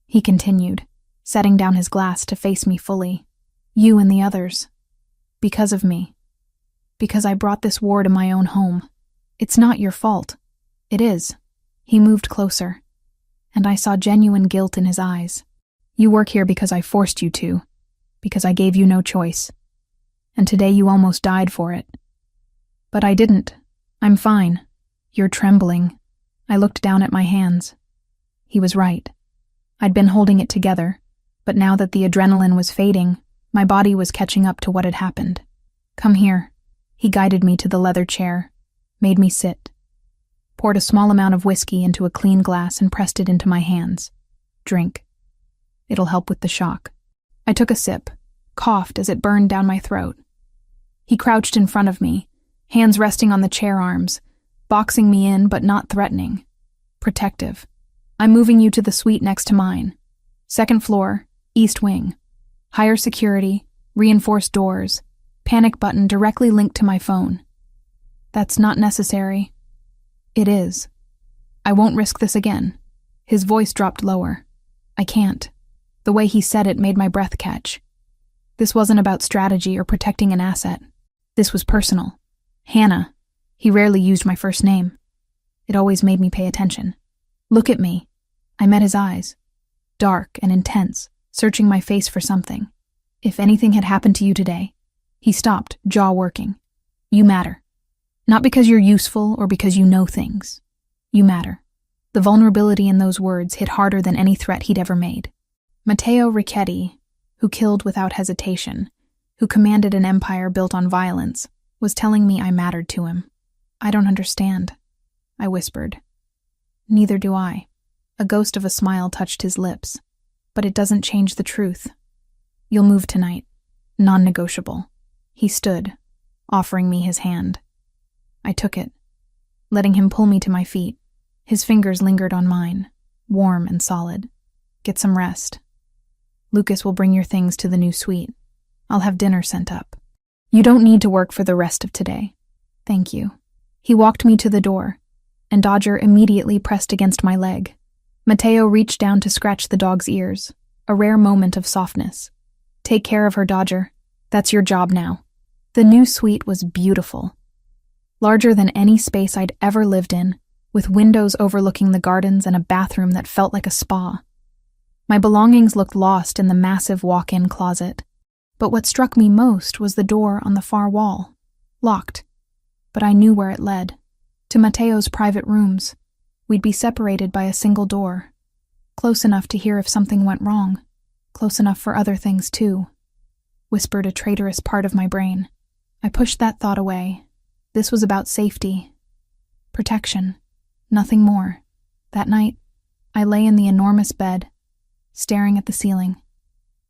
he continued, setting down his glass to face me fully. You and the others. Because of me. Because I brought this war to my own home. It's not your fault. It is. He moved closer, and I saw genuine guilt in his eyes. You work here because I forced you to, because I gave you no choice. And today you almost died for it. But I didn't. I'm fine. You're trembling. I looked down at my hands. He was right. I'd been holding it together, but now that the adrenaline was fading, my body was catching up to what had happened. Come here. He guided me to the leather chair, made me sit, poured a small amount of whiskey into a clean glass and pressed it into my hands. Drink. It'll help with the shock. I took a sip, coughed as it burned down my throat. He crouched in front of me, hands resting on the chair arms, boxing me in but not threatening. Protective. I'm moving you to the suite next to mine. 2nd floor, East Wing. Higher security, reinforced doors, panic button directly linked to my phone. That's not necessary. It is. I won't risk this again. His voice dropped lower. I can't. The way he said it made my breath catch. This wasn't about strategy or protecting an asset. This was personal. Hannah. He rarely used my first name. It always made me pay attention. Look at me. I met his eyes. Dark and intense, searching my face for something. If anything had happened to you today. He stopped, jaw working. You matter. Not because you're useful or because you know things. You matter. The vulnerability in those words hit harder than any threat he'd ever made. Matteo Ricchetti, who killed without hesitation, who commanded an empire built on violence, was telling me I mattered to him. I don't understand, I whispered. Neither do I. A ghost of a smile touched his lips. But it doesn't change the truth. You'll move tonight. Non-negotiable. He stood, offering me his hand. I took it, letting him pull me to my feet. His fingers lingered on mine, warm and solid. Get some rest. Lucas will bring your things to the new suite. I'll have dinner sent up. You don't need to work for the rest of today. Thank you. He walked me to the door, and Dodger immediately pressed against my leg. Mateo reached down to scratch the dog's ears, a rare moment of softness. Take care of her, Dodger. That's your job now. The new suite was beautiful. Larger than any space I'd ever lived in, with windows overlooking the gardens and a bathroom that felt like a spa. My belongings looked lost in the massive walk-in closet. But what struck me most was the door on the far wall. Locked. But I knew where it led. To Mateo's private rooms. We'd be separated by a single door. Close enough to hear if something went wrong. Close enough for other things too. Whispered a traitorous part of my brain. I pushed that thought away. This was about safety. Protection. Nothing more. That night, I lay in the enormous bed, staring at the ceiling,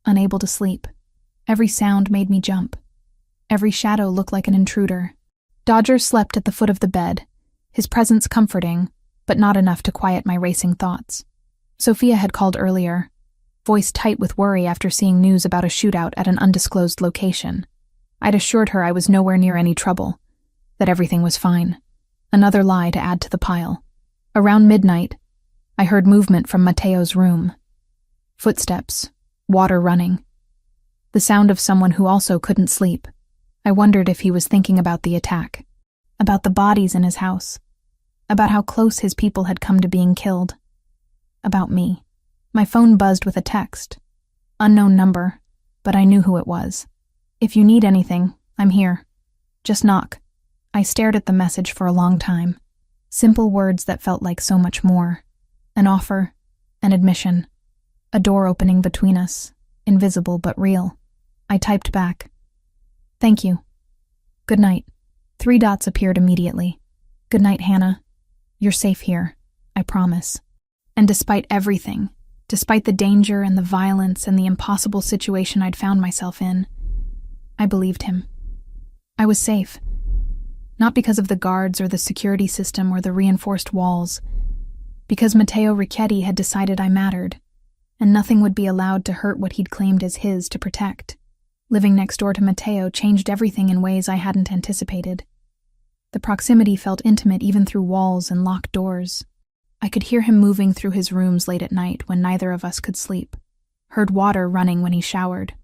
unable to sleep. Every sound made me jump. Every shadow looked like an intruder. Dodger slept at the foot of the bed, his presence comforting, but not enough to quiet my racing thoughts. Sophia had called earlier, voice tight with worry after seeing news about a shootout at an undisclosed location. I'd assured her I was nowhere near any trouble, that everything was fine. Another lie to add to the pile. Around midnight, I heard movement from Mateo's room. Footsteps, water running. The sound of someone who also couldn't sleep. I wondered if he was thinking about the attack, about the bodies in his house, about how close his people had come to being killed, about me. My phone buzzed with a text. Unknown number, but I knew who it was. If you need anything, I'm here. Just knock. I stared at the message for a long time. Simple words that felt like so much more. An offer, an admission, a door opening between us, invisible but real. I typed back. Thank you. Good night. 3 dots appeared immediately. Good night, Hannah. You're safe here, I promise. And despite everything, despite the danger and the violence and the impossible situation I'd found myself in, I believed him. I was safe. Not because of the guards or the security system or the reinforced walls, because Matteo Ricchetti had decided I mattered, and nothing would be allowed to hurt what he'd claimed as his to protect. Living next door to Matteo changed everything in ways I hadn't anticipated. The proximity felt intimate even through walls and locked doors. I could hear him moving through his rooms late at night when neither of us could sleep, heard water running when he showered,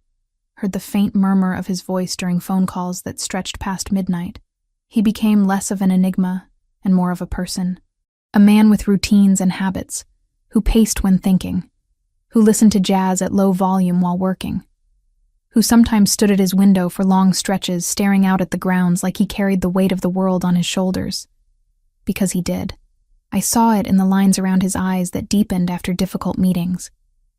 heard the faint murmur of his voice during phone calls that stretched past midnight. He became less of an enigma and more of a person, a man with routines and habits, who paced when thinking, who listened to jazz at low volume while working, who sometimes stood at his window for long stretches staring out at the grounds like he carried the weight of the world on his shoulders. Because he did. I saw it in the lines around his eyes that deepened after difficult meetings,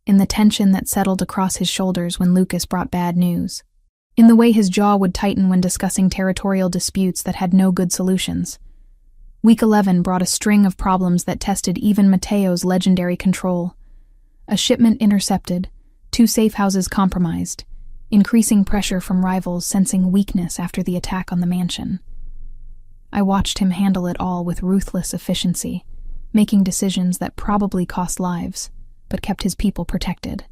in the tension that settled across his shoulders when Lucas brought bad news, in the way his jaw would tighten when discussing territorial disputes that had no good solutions. Week 11 brought a string of problems that tested even Mateo's legendary control. A shipment intercepted, 2 safe houses compromised, increasing pressure from rivals sensing weakness after the attack on the mansion. I watched him handle it all with ruthless efficiency, making decisions that probably cost lives, but kept his people protected.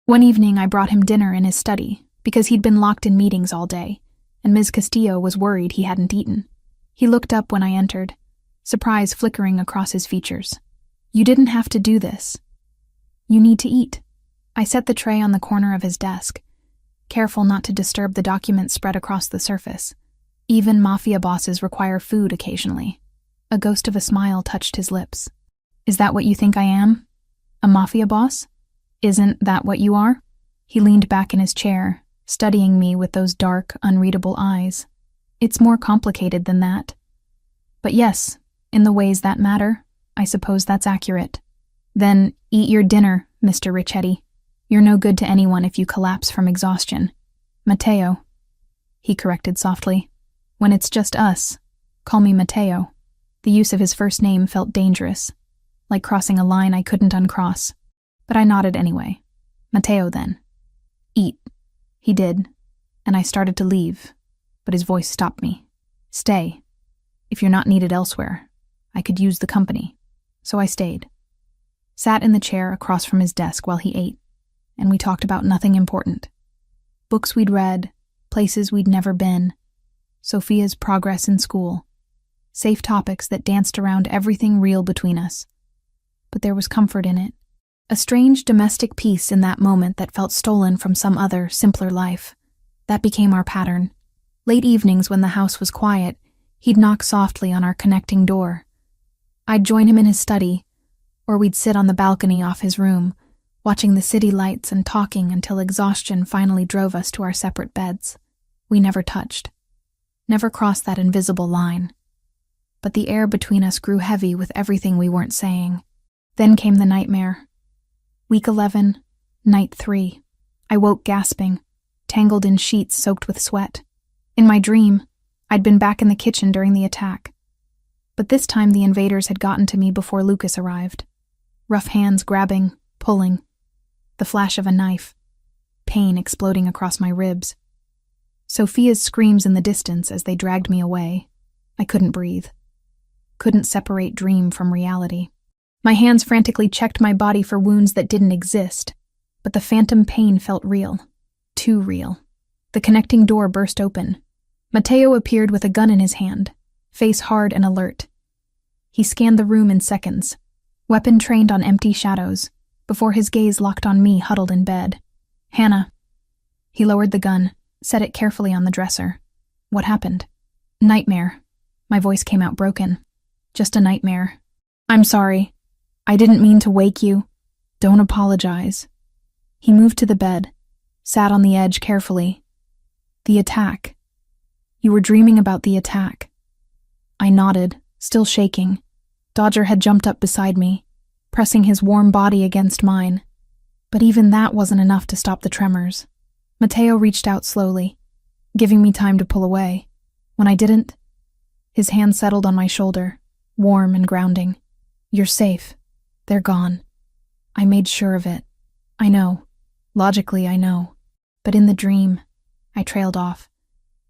One evening I brought him dinner in his study, because he'd been locked in meetings all day, and Ms. Castillo was worried he hadn't eaten. He looked up when I entered, surprise flickering across his features. You didn't have to do this. You need to eat. I set the tray on the corner of his desk, careful not to disturb the documents spread across the surface. Even Mafia bosses require food occasionally. A ghost of a smile touched his lips. Is that what you think I am? A Mafia boss? Isn't that what you are? He leaned back in his chair, studying me with those dark, unreadable eyes. It's more complicated than that. But yes, in the ways that matter, I suppose that's accurate. Then eat your dinner, Mr. Ricchetti. You're no good to anyone if you collapse from exhaustion. Matteo, he corrected softly. When it's just us, call me Matteo. The use of his first name felt dangerous. like crossing a line I couldn't uncross. But I nodded anyway. Matteo, then. Eat. He did, and I started to leave, but his voice stopped me. Stay. If you're not needed elsewhere, I could use the company. So I stayed. Sat in the chair across from his desk while he ate, and we talked about nothing important. Books we'd read, places we'd never been, Sophia's progress in school, safe topics that danced around everything real between us. But there was comfort in it, a strange domestic peace in that moment that felt stolen from some other, simpler life. That became our pattern. Late evenings when the house was quiet, he'd knock softly on our connecting door. I'd join him in his study, or we'd sit on the balcony off his room, watching the city lights and talking until exhaustion finally drove us to our separate beds. We never touched, never crossed that invisible line. But the air between us grew heavy with everything we weren't saying. Then came the nightmare. Week 11, night 3. I woke gasping, tangled in sheets soaked with sweat. In my dream, I'd been back in the kitchen during the attack. But this time the invaders had gotten to me before Lucas arrived. Rough hands grabbing, pulling. The flash of a knife. Pain exploding across my ribs. Sophia's screams in the distance as they dragged me away. I couldn't breathe. Couldn't separate dream from reality. My hands frantically checked my body for wounds that didn't exist, but the phantom pain felt real. Too real. The connecting door burst open. Matteo appeared with a gun in his hand, face hard and alert. He scanned the room in seconds, weapon trained on empty shadows, before his gaze locked on me huddled in bed. Hannah. He lowered the gun, set it carefully on the dresser. What happened? Nightmare. My voice came out broken. Just a nightmare. I'm sorry. I didn't mean to wake you. Don't apologize. He moved to the bed, sat on the edge carefully. The attack. You were dreaming about the attack. I nodded, still shaking. Dodger had jumped up beside me, pressing his warm body against mine. But even that wasn't enough to stop the tremors. Matteo reached out slowly, giving me time to pull away. When I didn't, his hand settled on my shoulder, warm and grounding. You're safe. They're gone. I made sure of it. I know. Logically, I know. But in the dream, I trailed off,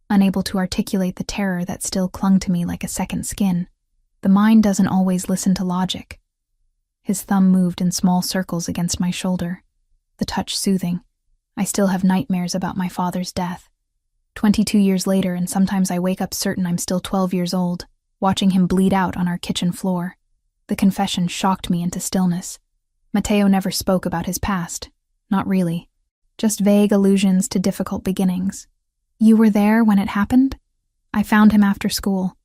unable to articulate the terror that still clung to me like a second skin. The mind doesn't always listen to logic. His thumb moved in small circles against my shoulder, the touch soothing. I still have nightmares about my father's death. 22 years later, and sometimes I wake up certain I'm still 12 years old, watching him bleed out on our kitchen floor. The confession shocked me into stillness. Matteo never spoke about his past. Not really. Just vague allusions to difficult beginnings. You were there when it happened? I found him after school.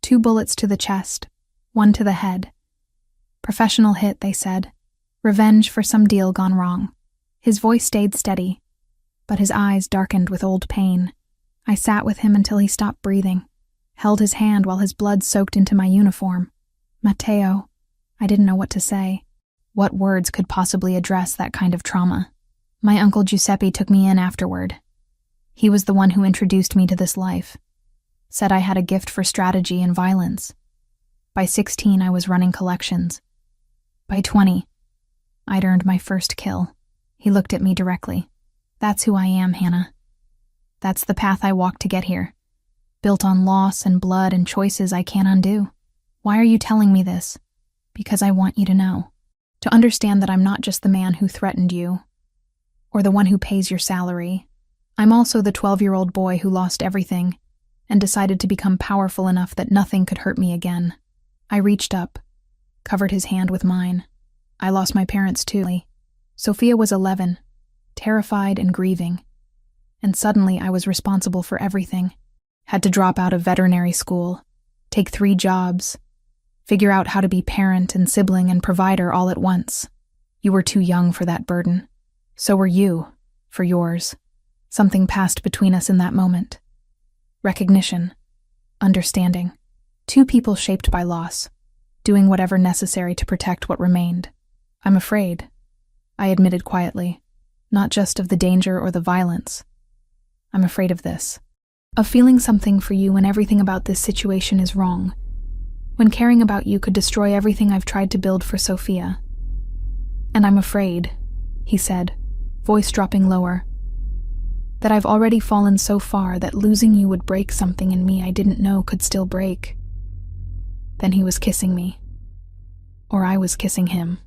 2 bullets to the chest, 1 to the head. Professional hit, they said. Revenge for some deal gone wrong. His voice stayed steady, but his eyes darkened with old pain. I sat with him until he stopped breathing, held his hand while his blood soaked into my uniform. Matteo, I didn't know what to say. What words could possibly address that kind of trauma? My uncle Giuseppe took me in afterward. He was the one who introduced me to this life. Said I had a gift for strategy and violence. By 16, I was running collections. By 20, I'd earned my first kill. He looked at me directly. That's who I am, Hannah. That's the path I walked to get here. Built on loss and blood and choices I can't undo. Why are you telling me this? Because I want you to know. To understand that I'm not just the man who threatened you, or the one who pays your salary. I'm also the 12-year-old boy who lost everything and decided to become powerful enough that nothing could hurt me again. I reached up, covered his hand with mine. I lost my parents too. Sophia was 11, terrified and grieving. And suddenly I was responsible for everything. Had to drop out of veterinary school, take 3 jobs, figure out how to be parent and sibling and provider all at once. You were too young for that burden. So were you, for yours. Something passed between us in that moment. Recognition. Understanding. 2 people shaped by loss, doing whatever necessary to protect what remained. I'm afraid, I admitted quietly, not just of the danger or the violence. I'm afraid of this. Of feeling something for you when everything about this situation is wrong. when caring about you could destroy everything I've tried to build for Sophia. And I'm afraid, he said, voice dropping lower, that I've already fallen so far that losing you would break something in me I didn't know could still break. Then he was kissing me. Or I was kissing him.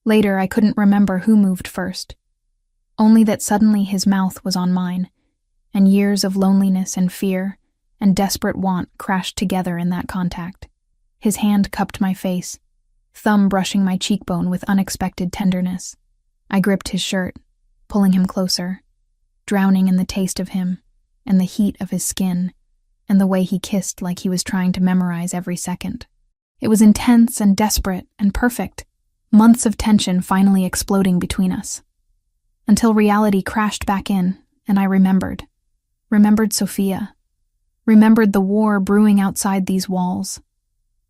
Later, I couldn't remember who moved first. Only that suddenly his mouth was on mine, and years of loneliness and fear and desperate want crashed together in that contact. His hand cupped my face, thumb brushing my cheekbone with unexpected tenderness. I gripped his shirt, pulling him closer, drowning in the taste of him and the heat of his skin and the way he kissed like he was trying to memorize every second. It was intense and desperate and perfect, months of tension finally exploding between us. Until reality crashed back in, and I remembered Sophia, remembered the war brewing outside these walls,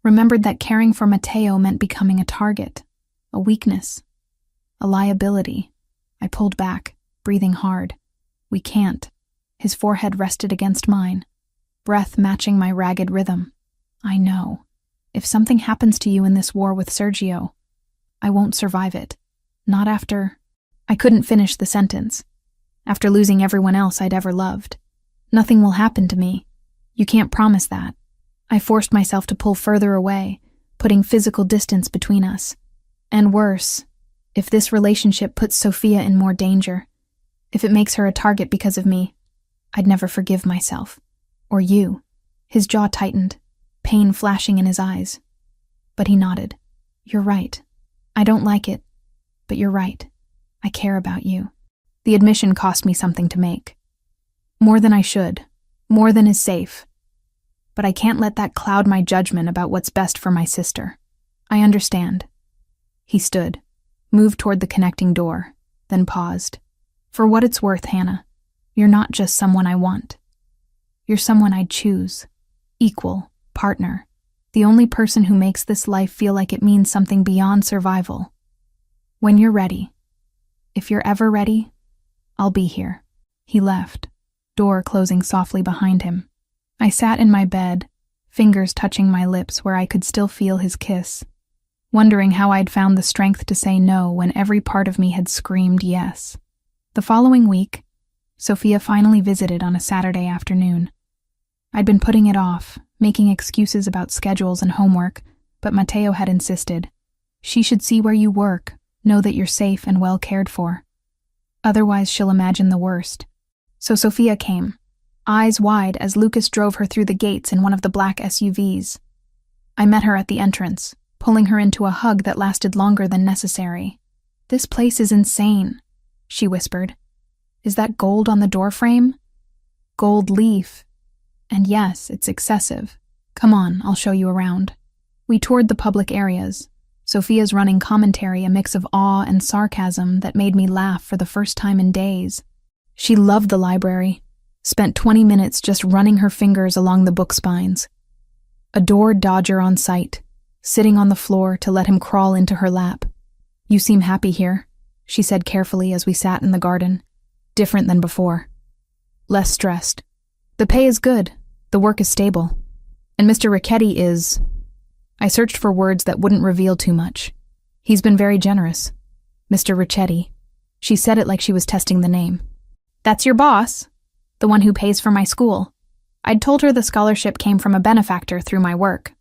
remembered that caring for Matteo meant becoming a target, a weakness, a liability. I pulled back, breathing hard. We can't. His forehead rested against mine, breath matching my ragged rhythm. I know. If something happens to you in this war with Sergio, I won't survive it. Not after... I couldn't finish the sentence. After losing everyone else I'd ever loved. Nothing will happen to me. You can't promise that. I forced myself to pull further away, putting physical distance between us. And worse, if this relationship puts Sophia in more danger, if it makes her a target because of me, I'd never forgive myself. Or you. His jaw tightened, pain flashing in his eyes. But he nodded. You're right. I don't like it, but you're right. I care about you. The admission cost me something to make. More than I should. More than is safe. But I can't let that cloud my judgment about what's best for my sister. I understand. He stood, moved toward the connecting door, then paused. For what it's worth, Hannah, you're not just someone I want. You're someone I'd choose. Equal, partner. The only person who makes this life feel like it means something beyond survival. When you're ready, if you're ever ready, I'll be here. He left, door closing softly behind him. I sat in my bed, fingers touching my lips where I could still feel his kiss, wondering how I'd found the strength to say no when every part of me had screamed yes. The following week, Sophia finally visited on a Saturday afternoon. I'd been putting it off, making excuses about schedules and homework, but Matteo had insisted. She should see where you work, know that you're safe and well cared for. Otherwise, she'll imagine the worst. So Sophia came, eyes wide as Lucas drove her through the gates in one of the black SUVs. I met her at the entrance, pulling her into a hug that lasted longer than necessary. This place is insane, she whispered. Is that gold on the doorframe? Gold leaf. And yes, it's excessive. Come on, I'll show you around. We toured the public areas, Sophia's running commentary a mix of awe and sarcasm that made me laugh for the first time in days. She loved the library, spent 20 minutes just running her fingers along the book spines. Adored Dodger on sight, sitting on the floor to let him crawl into her lap. You seem happy here, she said carefully as we sat in the garden. Different than before. Less stressed. The pay is good, the work is stable. And Mr. Ricchetti is... I searched for words that wouldn't reveal too much. He's been very generous. Mr. Ricchetti. She said it like she was testing the name. That's your boss, the one who pays for my school. I'd told her the scholarship came from a benefactor through my work.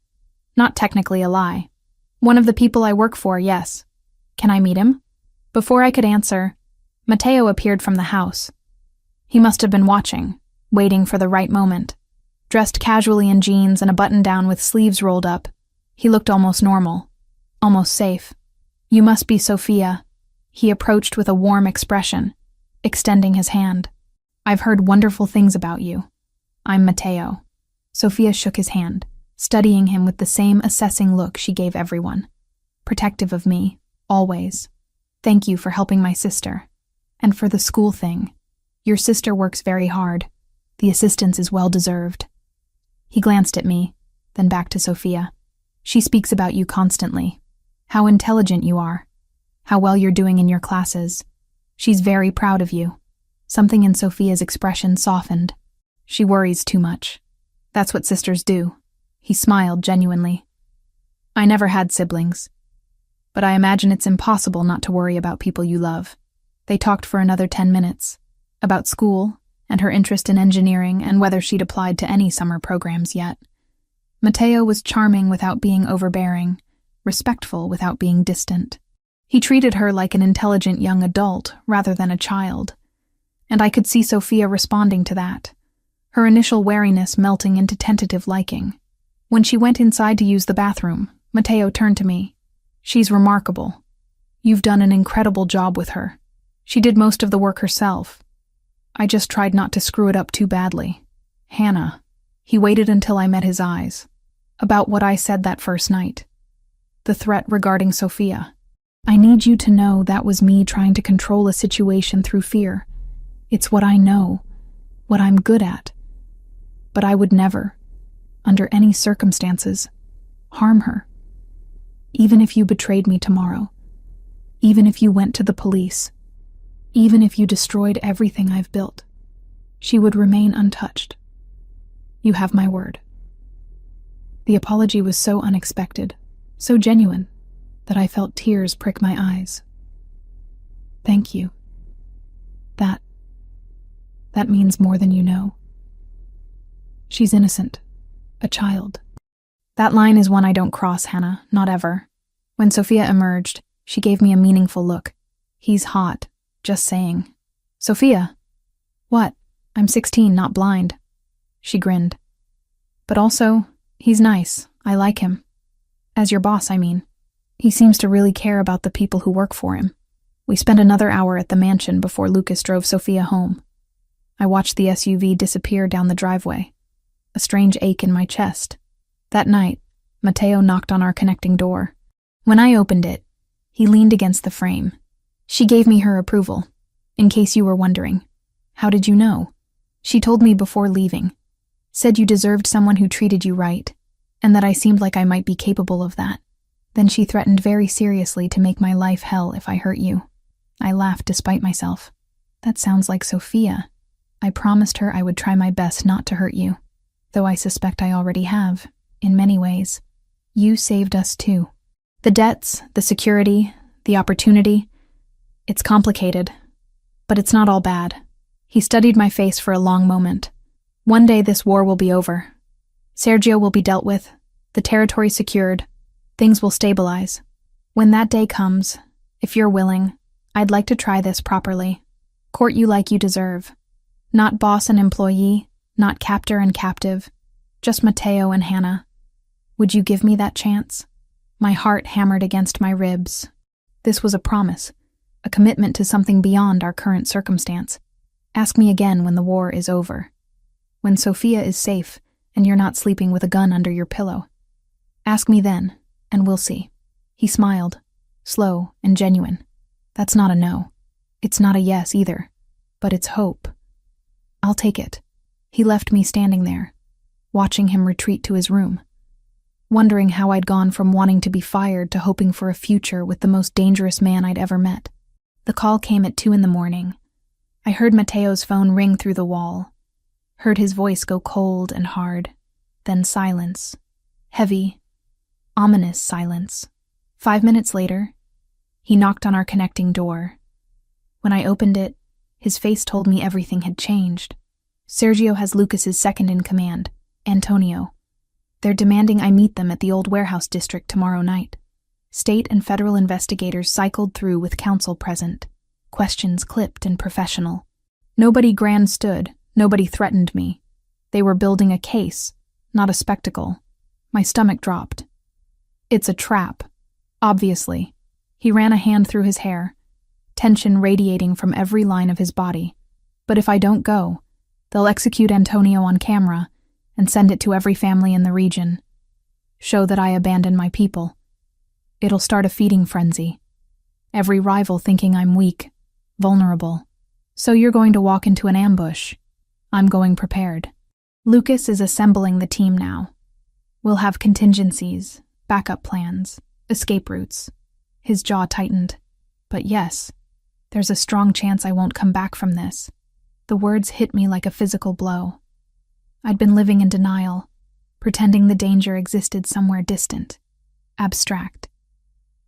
Not technically a lie. One of the people I work for, yes. Can I meet him? Before I could answer, Matteo appeared from the house. He must have been watching, waiting for the right moment. Dressed casually in jeans and a button-down with sleeves rolled up, he looked almost normal, almost safe. You must be Sophia. He approached with a warm expression, extending his hand. I've heard wonderful things about you. I'm Matteo. Sophia shook his hand, studying him with the same assessing look she gave everyone. Protective of me, always. Thank you for helping my sister. And for the school thing. Your sister works very hard. The assistance is well deserved. He glanced at me, then back to Sophia. She speaks about you constantly. How intelligent you are. How well you're doing in your classes. She's very proud of you. Something in Sophia's expression softened. She worries too much. That's what sisters do. He smiled genuinely. I never had siblings, but I imagine it's impossible not to worry about people you love. They talked for another 10 minutes, about school and her interest in engineering and whether she'd applied to any summer programs yet. Matteo was charming without being overbearing, respectful without being distant. He treated her like an intelligent young adult rather than a child, and I could see Sophia responding to that, her initial wariness melting into tentative liking. When she went inside to use the bathroom, Matteo turned to me. "She's remarkable. You've done an incredible job with her. She did most of the work herself. I just tried not to screw it up too badly. Hannah." He waited until I met his eyes. "About what I said that first night. The threat regarding Sophia. I need you to know that was me trying to control a situation through fear. It's what I know, what I'm good at. But I would never, under any circumstances, harm her. Even if you betrayed me tomorrow, even if you went to the police, even if you destroyed everything I've built, she would remain untouched. You have my word." The apology was so unexpected, so genuine, that I felt tears prick my eyes. "Thank you. That means more than you know. She's innocent, a child." That line is one I don't cross, Hannah, not ever. When Sophia emerged, she gave me a meaningful look. "He's hot, just saying." "Sophia." "What? I'm 16, not blind." She grinned. "But also, he's nice. I like him. As your boss, I mean. He seems to really care about the people who work for him." We spent another hour at the mansion before Lucas drove Sophia home. I watched the SUV disappear down the driveway, a strange ache in my chest. That night, Matteo knocked on our connecting door. When I opened it, he leaned against the frame. "She gave me her approval, in case you were wondering." "How did you know?" "She told me before leaving. Said you deserved someone who treated you right, and that I seemed like I might be capable of that. Then she threatened very seriously to make my life hell if I hurt you." I laughed despite myself. "That sounds like Sophia. I promised her I would try my best not to hurt you, though I suspect I already have, in many ways. You saved us too. The debts, the security, the opportunity. It's complicated, but it's not all bad." He studied my face for a long moment. "One day this war will be over. Sergio will be dealt with, the territory secured, things will stabilize. When that day comes, if you're willing, I'd like to try this properly. Court you like you deserve. Not boss and employee, not captor and captive, just Matteo and Hannah. Would you give me that chance?" My heart hammered against my ribs. This was a promise, a commitment to something beyond our current circumstance. "Ask me again when the war is over. When Sophia is safe and you're not sleeping with a gun under your pillow. Ask me then, and we'll see." He smiled, slow and genuine. "That's not a no. It's not a yes either, but it's hope. I'll take it." He left me standing there, watching him retreat to his room, wondering how I'd gone from wanting to be fired to hoping for a future with the most dangerous man I'd ever met. The call came at 2 a.m. I heard Matteo's phone ring through the wall, heard his voice go cold and hard, then silence. Heavy, ominous silence. 5 minutes later, he knocked on our connecting door. When I opened it, his face told me everything had changed. "Sergio has Lucas's second in command, Antonio. They're demanding I meet them at the old warehouse district tomorrow night." State and federal investigators cycled through with counsel present, questions clipped and professional. Nobody grand stood, nobody threatened me. They were building a case, not a spectacle. My stomach dropped. "It's a trap, obviously." He ran a hand through his hair, tension radiating from every line of his body. "But if I don't go, they'll execute Antonio on camera and send it to every family in the region. Show that I abandoned my people. It'll start a feeding frenzy. Every rival thinking I'm weak, vulnerable. So you're going to walk into an ambush. I'm going prepared. Lucas is assembling the team now. We'll have contingencies, backup plans, escape routes." His jaw tightened. "But yes, there's a strong chance I won't come back from this." The words hit me like a physical blow. I'd been living in denial, pretending the danger existed somewhere distant. abstract.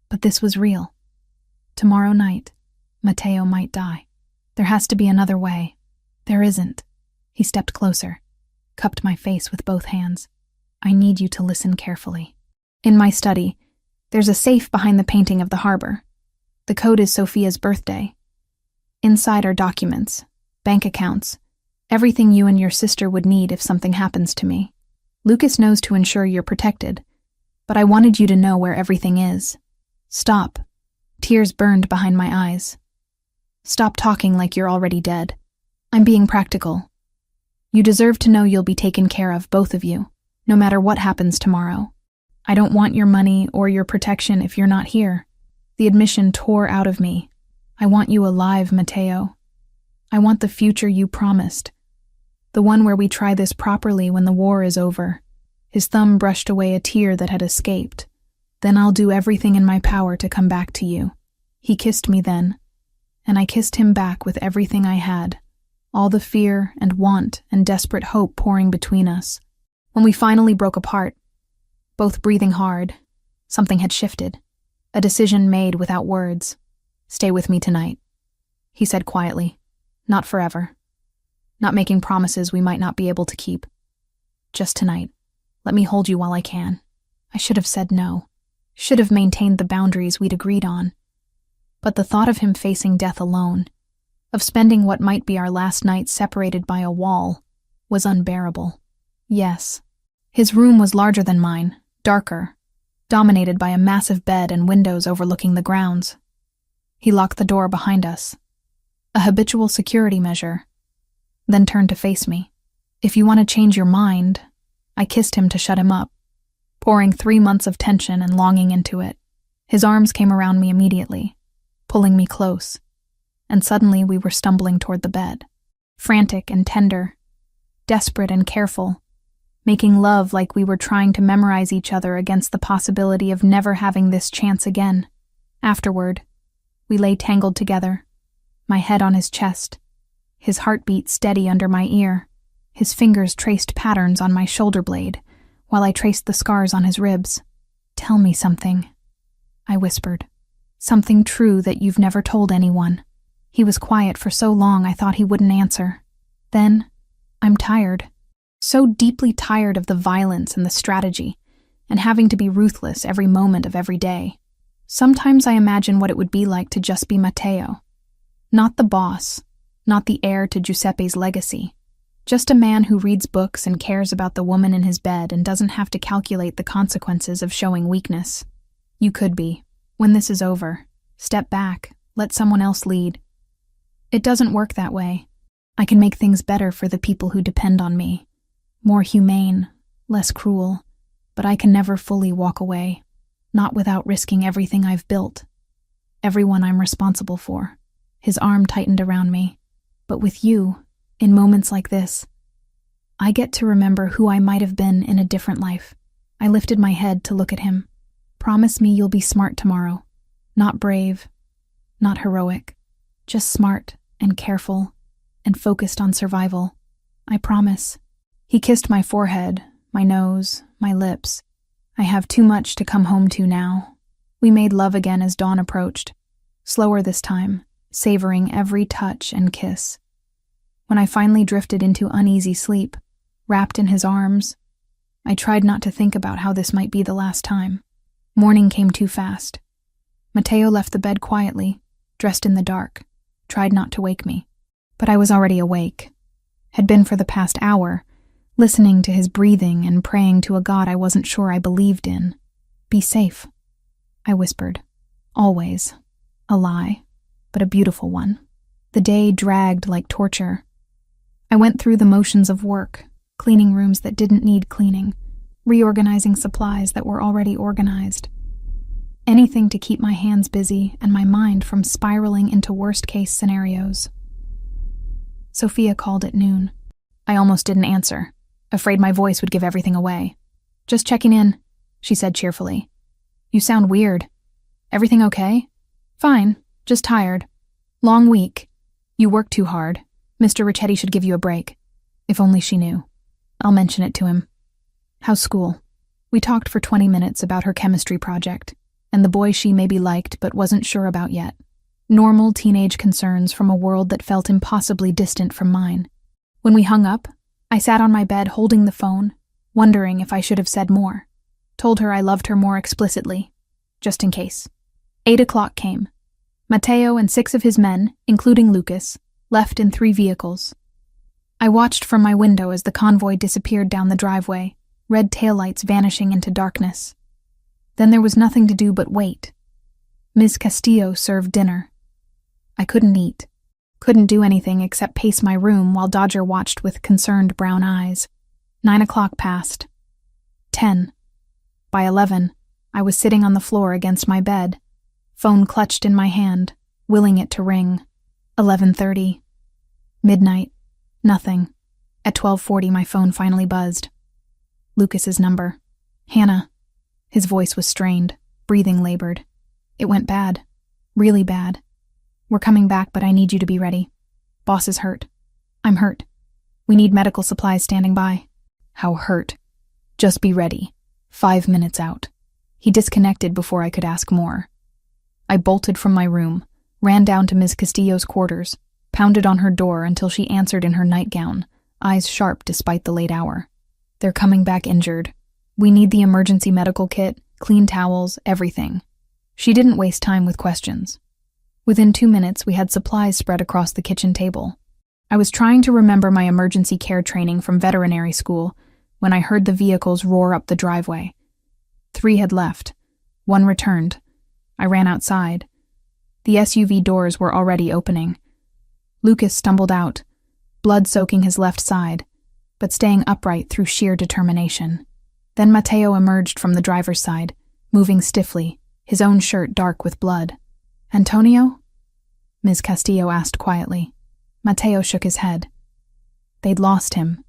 But this was real. Tomorrow night, Matteo might die. There has to be another way. There isn't. He stepped closer, cupped my face with both hands. I need you to listen carefully. In my study, there's a safe behind the painting of the harbor. The code is Sophia's birthday. Inside are documents, bank accounts, everything you and your sister would need if something happens to me. Lucas knows to ensure you're protected, but I wanted you to know where everything is. Stop. Tears burned behind my eyes. Stop talking like you're already dead. I'm being practical. You deserve to know you'll be taken care of, both of you, no matter what happens tomorrow. I don't want your money or your protection if you're not here. The admission tore out of me. I want you alive, Matteo. I want the future you promised. The one where we try this properly when the war is over. His thumb brushed away a tear that had escaped. Then I'll do everything in my power to come back to you. He kissed me then, and I kissed him back with everything I had, all the fear and want and desperate hope pouring between us. When we finally broke apart, both breathing hard, something had shifted, a decision made without words. Stay with me tonight, he said quietly. Not forever. Not making promises we might not be able to keep. Just tonight. Let me hold you while I can. I should have said no. Should have maintained the boundaries we'd agreed on. But the thought of him facing death alone, of spending what might be our last night separated by a wall, was unbearable. Yes. His room was larger than mine, darker, dominated by a massive bed and windows overlooking the grounds. He locked the door behind us, a habitual security measure, then turned to face me. If you want to change your mind, I kissed him to shut him up, pouring 3 months of tension and longing into it. His arms came around me immediately, pulling me close, and suddenly we were stumbling toward the bed, frantic and tender, desperate and careful, making love like we were trying to memorize each other against the possibility of never having this chance again. Afterward, we lay tangled together, my head on his chest, his heartbeat steady under my ear. His fingers traced patterns on my shoulder blade, while I traced the scars on his ribs. Tell me something, I whispered. Something true that you've never told anyone. He was quiet for so long I thought he wouldn't answer. Then, I'm tired. So deeply tired of the violence and the strategy, and having to be ruthless every moment of every day. Sometimes I imagine what it would be like to just be Matteo. Not the boss, not the heir to Giuseppe's legacy. Just a man who reads books and cares about the woman in his bed and doesn't have to calculate the consequences of showing weakness. You could be. When this is over, step back, let someone else lead. It doesn't work that way. I can make things better for the people who depend on me. More humane, less cruel, but I can never fully walk away, not without risking everything I've built, everyone I'm responsible for. His arm tightened around me. But with you, in moments like this, I get to remember who I might have been in a different life. I lifted my head to look at him. Promise me you'll be smart tomorrow. Not brave, not heroic, just smart and careful and focused on survival. I promise. He kissed my forehead, my nose, my lips. I have too much to come home to now. We made love again as dawn approached, slower this time, savoring every touch and kiss. When I finally drifted into uneasy sleep, wrapped in his arms, I tried not to think about how this might be the last time. Morning came too fast. Matteo left the bed quietly, dressed in the dark, tried not to wake me. But I was already awake, had been for the past hour, listening to his breathing and praying to a God I wasn't sure I believed in. Be safe, I whispered. Always. A lie, but a beautiful one. The day dragged like torture. I went through the motions of work, cleaning rooms that didn't need cleaning, reorganizing supplies that were already organized. Anything to keep my hands busy and my mind from spiraling into worst-case scenarios. Sophia called at noon. I almost didn't answer, afraid my voice would give everything away. Just checking in, she said cheerfully. You sound weird. Everything okay? Fine, just tired. Long week. You work too hard. Mr. Ricchetti should give you a break. If only she knew. I'll mention it to him. How's school? We talked for 20 minutes about her chemistry project, and the boy she maybe liked but wasn't sure about yet. Normal teenage concerns from a world that felt impossibly distant from mine. When we hung up, I sat on my bed holding the phone, wondering if I should have said more. Told her I loved her more explicitly, just in case. 8 o'clock came. Matteo and 6 of his men, including Lucas, left in 3 vehicles. I watched from my window as the convoy disappeared down the driveway, red taillights vanishing into darkness. Then there was nothing to do but wait. Ms. Castillo served dinner. I couldn't eat. Couldn't do anything except pace my room while Dodger watched with concerned brown eyes. 9 o'clock passed. 10. By 11, I was sitting on the floor against my bed, phone clutched in my hand, willing it to ring. 11:30. Midnight. Nothing. At 12:40, my phone finally buzzed. Lucas's number. Hannah. His voice was strained, breathing labored. It went bad. Really bad. We're coming back, but I need you to be ready. Boss is hurt. I'm hurt. We need medical supplies standing by. How hurt? Just be ready. 5 minutes out. He disconnected before I could ask more. I bolted from my room, ran down to Ms. Castillo's quarters, pounded on her door until she answered in her nightgown, eyes sharp despite the late hour. They're coming back injured. We need the emergency medical kit, clean towels, everything. She didn't waste time with questions. Within 2 minutes, we had supplies spread across the kitchen table. I was trying to remember my emergency care training from veterinary school when I heard the vehicles roar up the driveway. 3 had left. 1 returned. I ran outside. The SUV doors were already opening. Lucas stumbled out, blood soaking his left side, but staying upright through sheer determination. Then Matteo emerged from the driver's side, moving stiffly, his own shirt dark with blood. Antonio? Ms. Castillo asked quietly. Matteo shook his head. They'd lost him.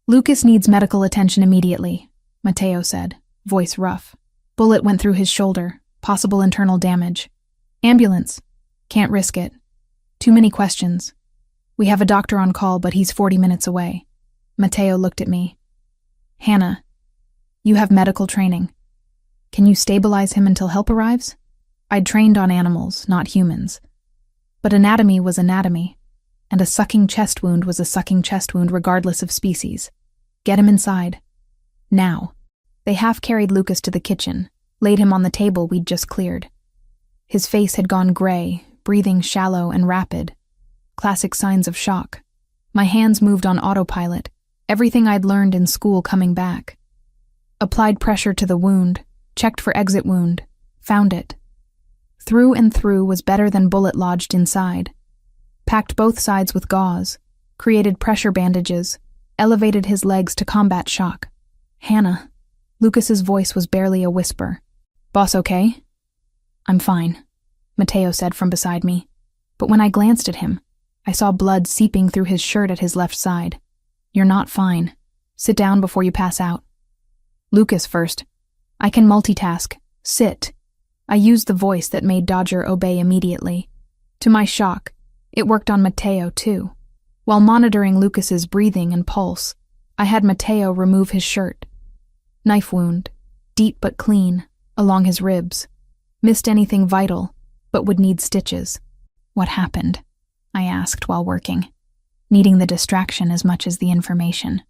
Lucas needs medical attention immediately, Matteo said, voice rough. Bullet went through his shoulder, possible internal damage. Ambulance. Can't risk it. Too many questions. We have a doctor on call, but he's 40 minutes away. Matteo looked at me. Hannah, you have medical training. Can you stabilize him until help arrives? I'd trained on animals, not humans. But anatomy was anatomy, and a sucking chest wound was a sucking chest wound regardless of species. Get him inside. Now. They half-carried Lucas to the kitchen, laid him on the table we'd just cleared. His face had gone gray, breathing shallow and rapid. Classic signs of shock. My hands moved on autopilot, everything I'd learned in school coming back. Applied pressure to the wound, checked for exit wound, found it. Through and through was better than bullet lodged inside. Packed both sides with gauze, created pressure bandages, elevated his legs to combat shock. Hannah. Lucas's voice was barely a whisper. Boss okay? I'm fine, Matteo said from beside me. But when I glanced at him, I saw blood seeping through his shirt at his left side. You're not fine. Sit down before you pass out. Lucas first. I can multitask. Sit. I used the voice that made Dodger obey immediately. To my shock, it worked on Matteo too. While monitoring Lucas's breathing and pulse, I had Matteo remove his shirt. Knife wound, deep but clean, along his ribs. Missed anything vital, but would need stitches. What happened? I asked while working, needing the distraction as much as the information.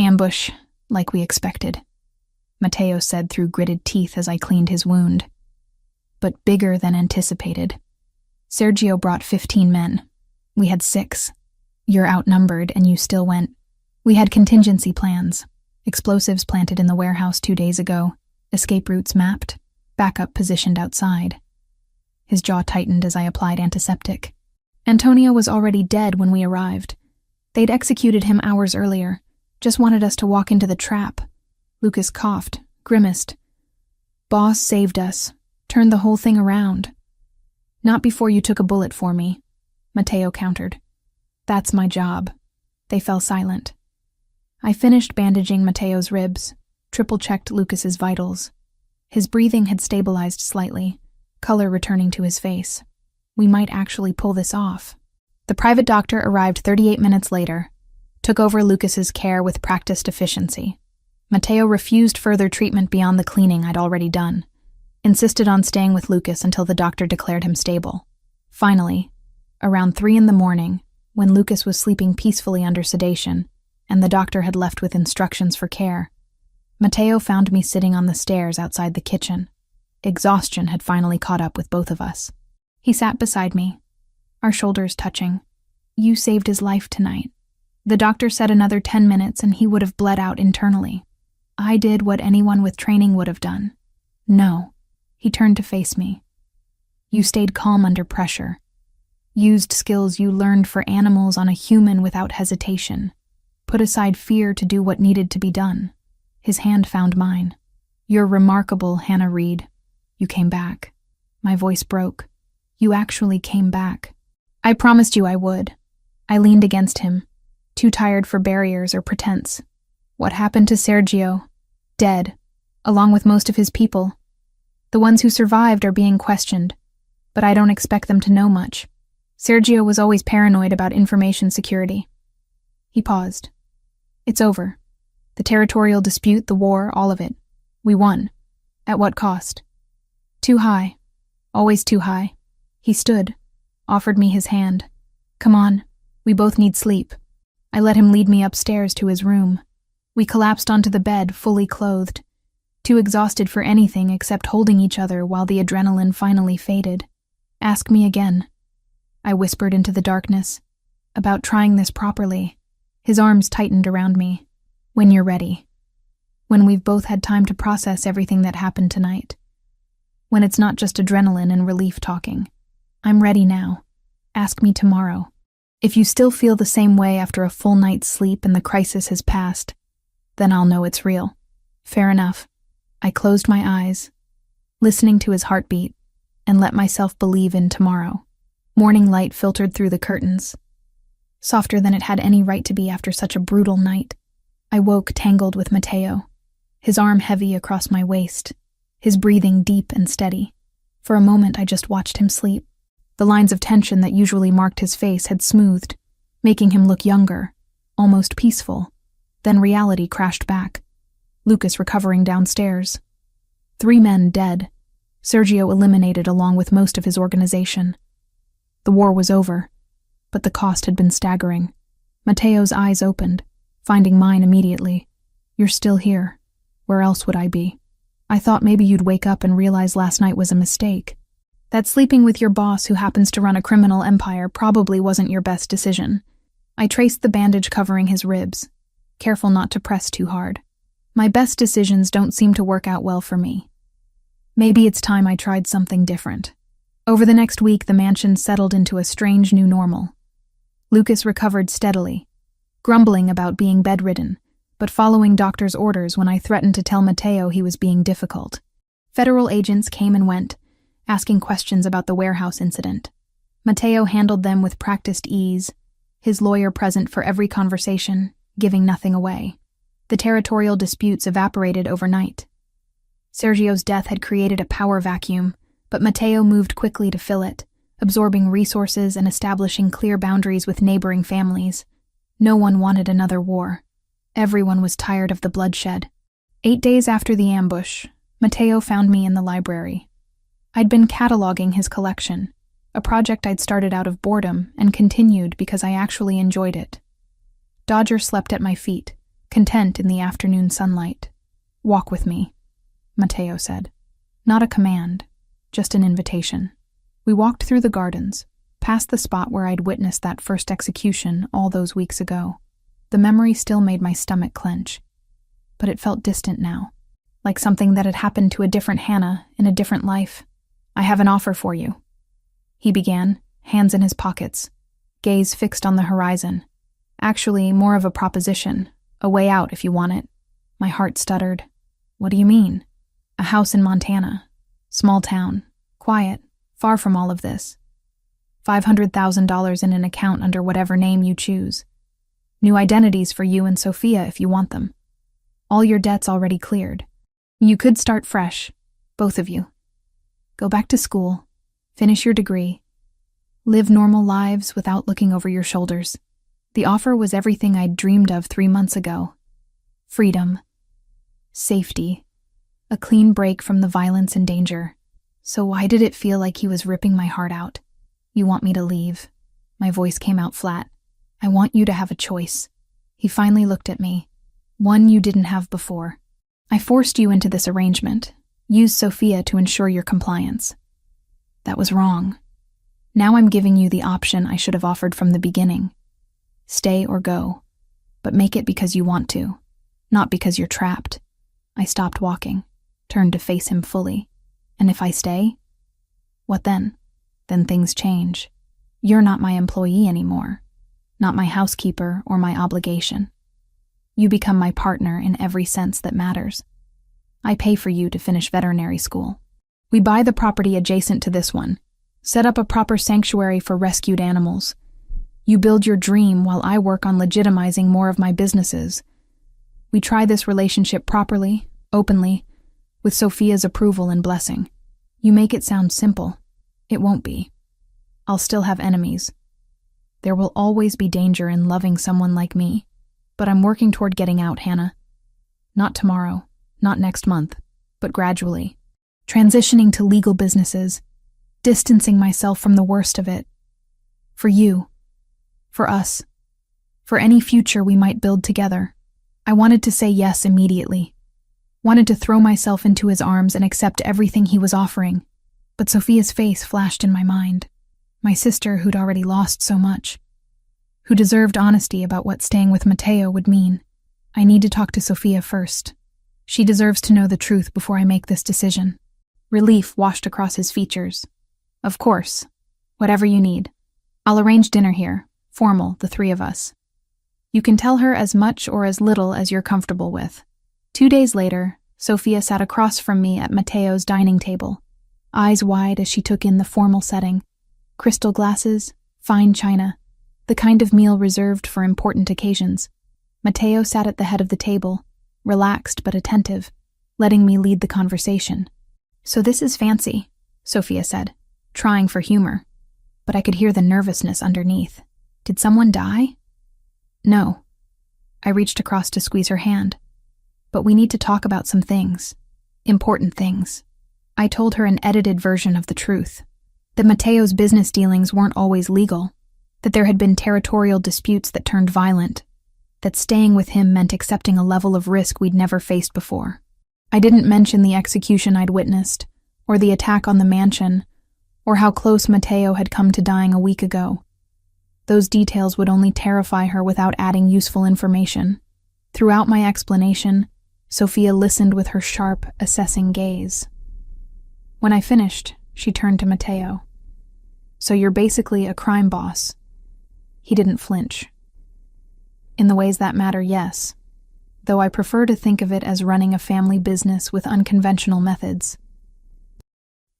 Ambush, like we expected, Matteo said through gritted teeth as I cleaned his wound. But bigger than anticipated. Sergio brought 15 men. We had 6. You're outnumbered and you still went. We had contingency plans. Explosives planted in the warehouse 2 days ago. Escape routes mapped. Backup positioned outside. His jaw tightened as I applied antiseptic. Antonio was already dead when we arrived. They'd executed him hours earlier. Just wanted us to walk into the trap. Lucas coughed, grimaced. Boss saved us. Turned the whole thing around. Not before you took a bullet for me, Matteo countered. That's my job. They fell silent. I finished bandaging Matteo's ribs, triple-checked Lucas's vitals. His breathing had stabilized slightly, color returning to his face. We might actually pull this off. The private doctor arrived 38 minutes later, took over Lucas's care with practiced efficiency. Mateo refused further treatment beyond the cleaning I'd already done, insisted on staying with Lucas until the doctor declared him stable. Finally, around 3 a.m, when Lucas was sleeping peacefully under sedation, and the doctor had left with instructions for care, Mateo found me sitting on the stairs outside the kitchen. Exhaustion had finally caught up with both of us. He sat beside me, our shoulders touching. "You saved his life tonight. The doctor said another 10 minutes and he would have bled out internally. I did what anyone with training would have done." "No." He turned to face me. "You stayed calm under pressure. Used skills you learned for animals on a human without hesitation. Put aside fear to do what needed to be done." His hand found mine. "You're remarkable, Hannah Reed. You came back." My voice broke. "You actually came back." "I promised you I would." I leaned against him, too tired for barriers or pretense. "What happened to Sergio?" "Dead, along with most of his people. The ones who survived are being questioned, but I don't expect them to know much. Sergio was always paranoid about information security." He paused. "It's over. The territorial dispute, the war, all of it. We won. At what cost?" "Too high. Always too high." He stood, offered me his hand. "Come on, we both need sleep." I let him lead me upstairs to his room. We collapsed onto the bed, fully clothed, too exhausted for anything except holding each other while the adrenaline finally faded. "Ask me again," I whispered into the darkness, "about trying this properly." His arms tightened around me. "When you're ready. When we've both had time to process everything that happened tonight. When it's not just adrenaline and relief talking. I'm ready now. Ask me tomorrow. If you still feel the same way after a full night's sleep and the crisis has passed, then I'll know it's real." "Fair enough." I closed my eyes, listening to his heartbeat, and let myself believe in tomorrow. Morning light filtered through the curtains, softer than it had any right to be after such a brutal night. I woke tangled with Mateo, his arm heavy across my waist, his breathing deep and steady. For a moment I just watched him sleep. The lines of tension that usually marked his face had smoothed, making him look younger, almost peaceful. Then reality crashed back. Lucas recovering downstairs. 3 men dead. Sergio eliminated along with most of his organization. The war was over, but the cost had been staggering. Mateo's eyes opened, finding mine immediately. "You're still here. Where else would I be? I thought maybe you'd wake up and realize last night was a mistake. That sleeping with your boss who happens to run a criminal empire probably wasn't your best decision." I traced the bandage covering his ribs, careful not to press too hard. "My best decisions don't seem to work out well for me. Maybe it's time I tried something different." Over the next week, the mansion settled into a strange new normal. Lucas recovered steadily, grumbling about being bedridden, but following doctor's orders when I threatened to tell Mateo he was being difficult. Federal agents came and went, asking questions about the warehouse incident. Mateo handled them with practiced ease, his lawyer present for every conversation, giving nothing away. The territorial disputes evaporated overnight. Sergio's death had created a power vacuum, but Mateo moved quickly to fill it, absorbing resources and establishing clear boundaries with neighboring families. No one wanted another war. Everyone was tired of the bloodshed. 8 days after the ambush, Mateo found me in the library. I'd been cataloging his collection, a project I'd started out of boredom and continued because I actually enjoyed it. Dodger slept at my feet, content in the afternoon sunlight. "Walk with me," Mateo said. Not a command, just an invitation. We walked through the gardens, past the spot where I'd witnessed that first execution all those weeks ago. The memory still made my stomach clench, but it felt distant now, like something that had happened to a different Hannah in a different life. "I have an offer for you," he began, hands in his pockets, gaze fixed on the horizon. "Actually, more of a proposition, a way out if you want it." My heart stuttered. "What do you mean?" "A house in Montana. Small town. Quiet. Far from all of this. $500,000 in an account under whatever name you choose. New identities for you and Sophia if you want them. All your debts already cleared. You could start fresh, both of you. Go back to school, finish your degree, live normal lives without looking over your shoulders." The offer was everything I'd dreamed of 3 months ago. Freedom. safety, a clean break from the violence and danger. So why did it feel like he was ripping my heart out? You want me to leave? My voice came out flat. I want you to have a choice. He finally looked at me. One you didn't have before. I forced you into this arrangement. Used Sophia to ensure your compliance. That was wrong. Now I'm giving you the option I should have offered from the beginning. Stay or go. But make it because you want to, not because you're trapped. I stopped walking, turned to face him fully. And if I stay? What then? Then things change. You're not my employee anymore, not my housekeeper or my obligation. You become my partner in every sense that matters. I pay for you to finish veterinary school. We buy the property adjacent to this one, set up a proper sanctuary for rescued animals. You build your dream while I work on legitimizing more of my businesses. We try this relationship properly, openly, with Sophia's approval and blessing. You make it sound simple. It won't be. I'll still have enemies. There will always be danger in loving someone like me, but I'm working toward getting out, Hannah. Not tomorrow, not next month, but gradually. Transitioning to legal businesses, distancing myself from the worst of it. For you. For us. For any future we might build together. I wanted to say yes immediately. Wanted to throw myself into his arms and accept everything he was offering. But Sophia's face flashed in my mind. My sister who'd already lost so much. Who deserved honesty about what staying with Matteo would mean. I need to talk to Sophia first. She deserves to know the truth before I make this decision. Relief washed across his features. Of course. Whatever you need. I'll arrange dinner here. Formal, the three of us. You can tell her as much or as little as you're comfortable with. 2 days later, Sophia sat across from me at Matteo's dining table, eyes wide as she took in the formal setting. Crystal glasses, fine china, the kind of meal reserved for important occasions. Matteo sat at the head of the table, relaxed but attentive, letting me lead the conversation. So this is fancy, Sophia said, trying for humor, but I could hear the nervousness underneath. Did someone die? No. I reached across to squeeze her hand. But we need to talk about some things. Important things. I told her an edited version of the truth. That Matteo's business dealings weren't always legal. That there had been territorial disputes that turned violent. That staying with him meant accepting a level of risk we'd never faced before. I didn't mention the execution I'd witnessed, or the attack on the mansion, or how close Matteo had come to dying a week ago. Those details would only terrify her without adding useful information. Throughout my explanation, Sophia listened with her sharp, assessing gaze. When I finished, she turned to Matteo. So you're basically a crime boss. He didn't flinch. In the ways that matter, yes, though I prefer to think of it as running a family business with unconventional methods.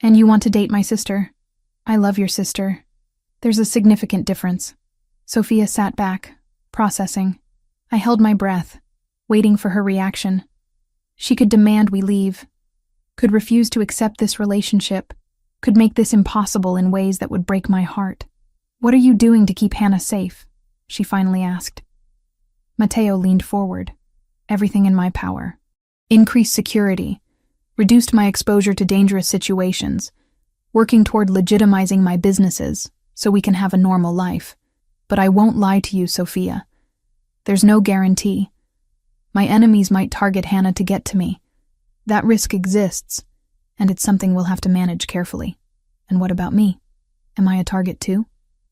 And you want to date my sister? I love your sister. There's a significant difference. Sophia sat back, processing. I held my breath, waiting for her reaction. She could demand we leave, could refuse to accept this relationship, could make this impossible in ways that would break my heart. What are you doing to keep Hannah safe? She finally asked. Matteo leaned forward. Everything in my power. Increased security, reduced my exposure to dangerous situations, working toward legitimizing my businesses so we can have a normal life. But I won't lie to you, Sophia. There's no guarantee. My enemies might target Hannah to get to me. That risk exists, and it's something we'll have to manage carefully. And what about me? Am I a target too?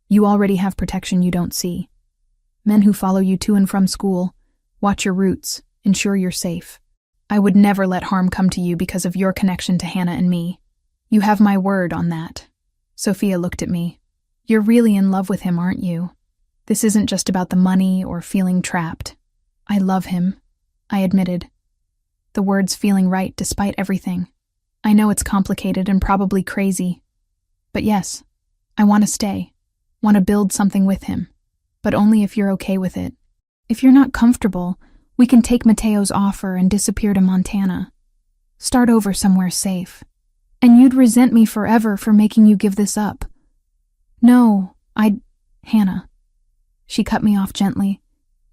You already have protection you don't see. Men who follow you to and from school, watch your routes, ensure you're safe. I would never let harm come to you because of your connection to Hannah and me. You have my word on that. Sophia looked at me. You're really in love with him, aren't you? This isn't just about the money or feeling trapped. I love him, I admitted. The words feeling right despite everything. I know it's complicated and probably crazy. But yes, I want to stay. Want to build something with him. But only if you're okay with it. If you're not comfortable, we can take Matteo's offer and disappear to Montana. Start over somewhere safe. And you'd resent me forever for making you give this up. No, Hannah. She cut me off gently.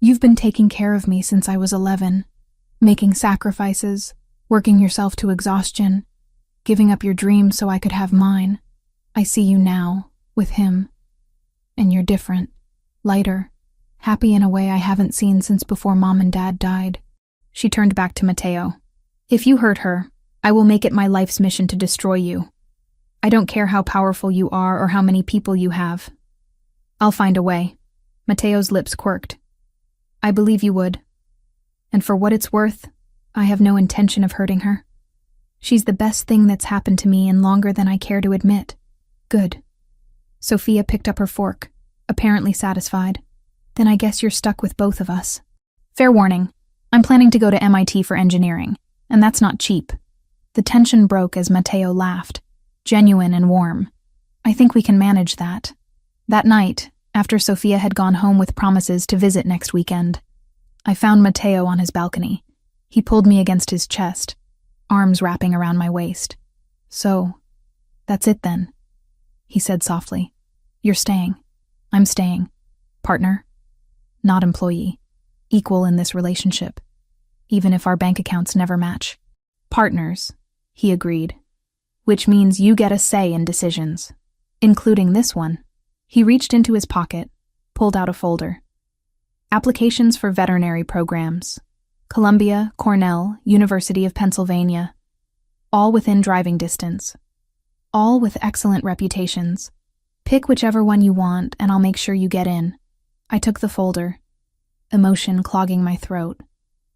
You've been taking care of me since I was 11. Making sacrifices, working yourself to exhaustion, giving up your dreams so I could have mine. I see you now, with him. And you're different, lighter, happy in a way I haven't seen since before Mom and Dad died. She turned back to Mateo. If you hurt her, I will make it my life's mission to destroy you. I don't care how powerful you are or how many people you have. I'll find a way. Mateo's lips quirked. I believe you would. And for what it's worth, I have no intention of hurting her. She's the best thing that's happened to me in longer than I care to admit. Good. Sophia picked up her fork, apparently satisfied. Then I guess you're stuck with both of us. Fair warning, I'm planning to go to MIT for engineering, and that's not cheap. The tension broke as Mateo laughed, genuine and warm. I think we can manage that. That night, after Sophia had gone home with promises to visit next weekend, I found Mateo on his balcony. He pulled me against his chest, arms wrapping around my waist. So, that's it then, he said softly. You're staying. I'm staying. Partner, not employee. Equal in this relationship, even if our bank accounts never match. Partners, he agreed, which means you get a say in decisions, including this one. He reached into his pocket, pulled out a folder. Applications for veterinary programs. Columbia, Cornell, University of Pennsylvania. All within driving distance. All with excellent reputations. Pick whichever one you want, and I'll make sure you get in. I took the folder, emotion clogging my throat.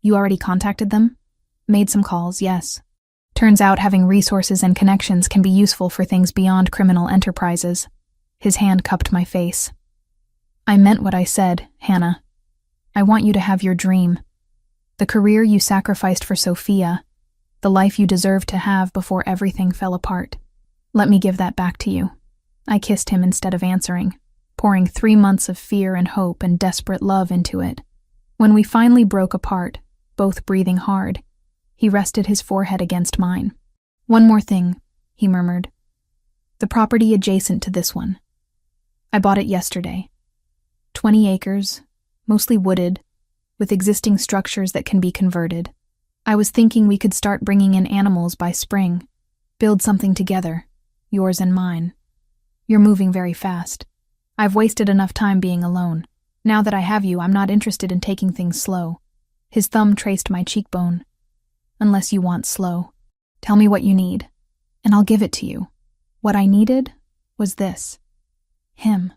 You already contacted them? Made some calls, yes. Turns out having resources and connections can be useful for things beyond criminal enterprises. His hand cupped my face. I meant what I said, Hannah. I want you to have your dream. The career you sacrificed for Sophia, the life you deserved to have before everything fell apart. Let me give that back to you. I kissed him instead of answering, pouring 3 months of fear and hope and desperate love into it. When we finally broke apart, both breathing hard, he rested his forehead against mine. One more thing, he murmured. The property adjacent to this one. I bought it yesterday. 20 acres, mostly wooded, with existing structures that can be converted. I was thinking we could start bringing in animals by spring, build something together, yours and mine. You're moving very fast. I've wasted enough time being alone. Now that I have you, I'm not interested in taking things slow. His thumb traced my cheekbone. Unless you want slow. Tell me what you need, and I'll give it to you. What I needed was this. Him.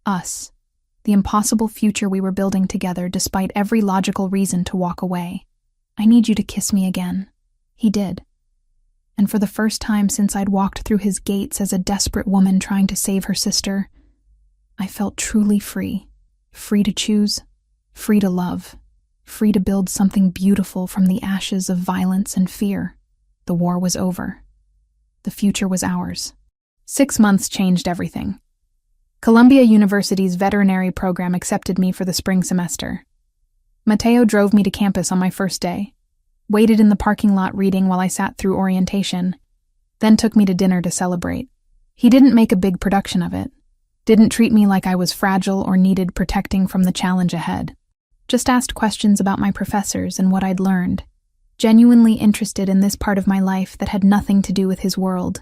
Us. The impossible future we were building together despite every logical reason to walk away. I need you to kiss me again. He did. And for the first time since I'd walked through his gates as a desperate woman trying to save her sister, I felt truly free. Free to choose, free to love, free to build something beautiful from the ashes of violence and fear. The war was over. The future was ours. 6 months changed everything. Columbia University's veterinary program accepted me for the spring semester. Mateo drove me to campus on my first day, waited in the parking lot reading while I sat through orientation, then took me to dinner to celebrate. He didn't make a big production of it, didn't treat me like I was fragile or needed protecting from the challenge ahead. Just asked questions about my professors and what I'd learned, genuinely interested in this part of my life that had nothing to do with his world.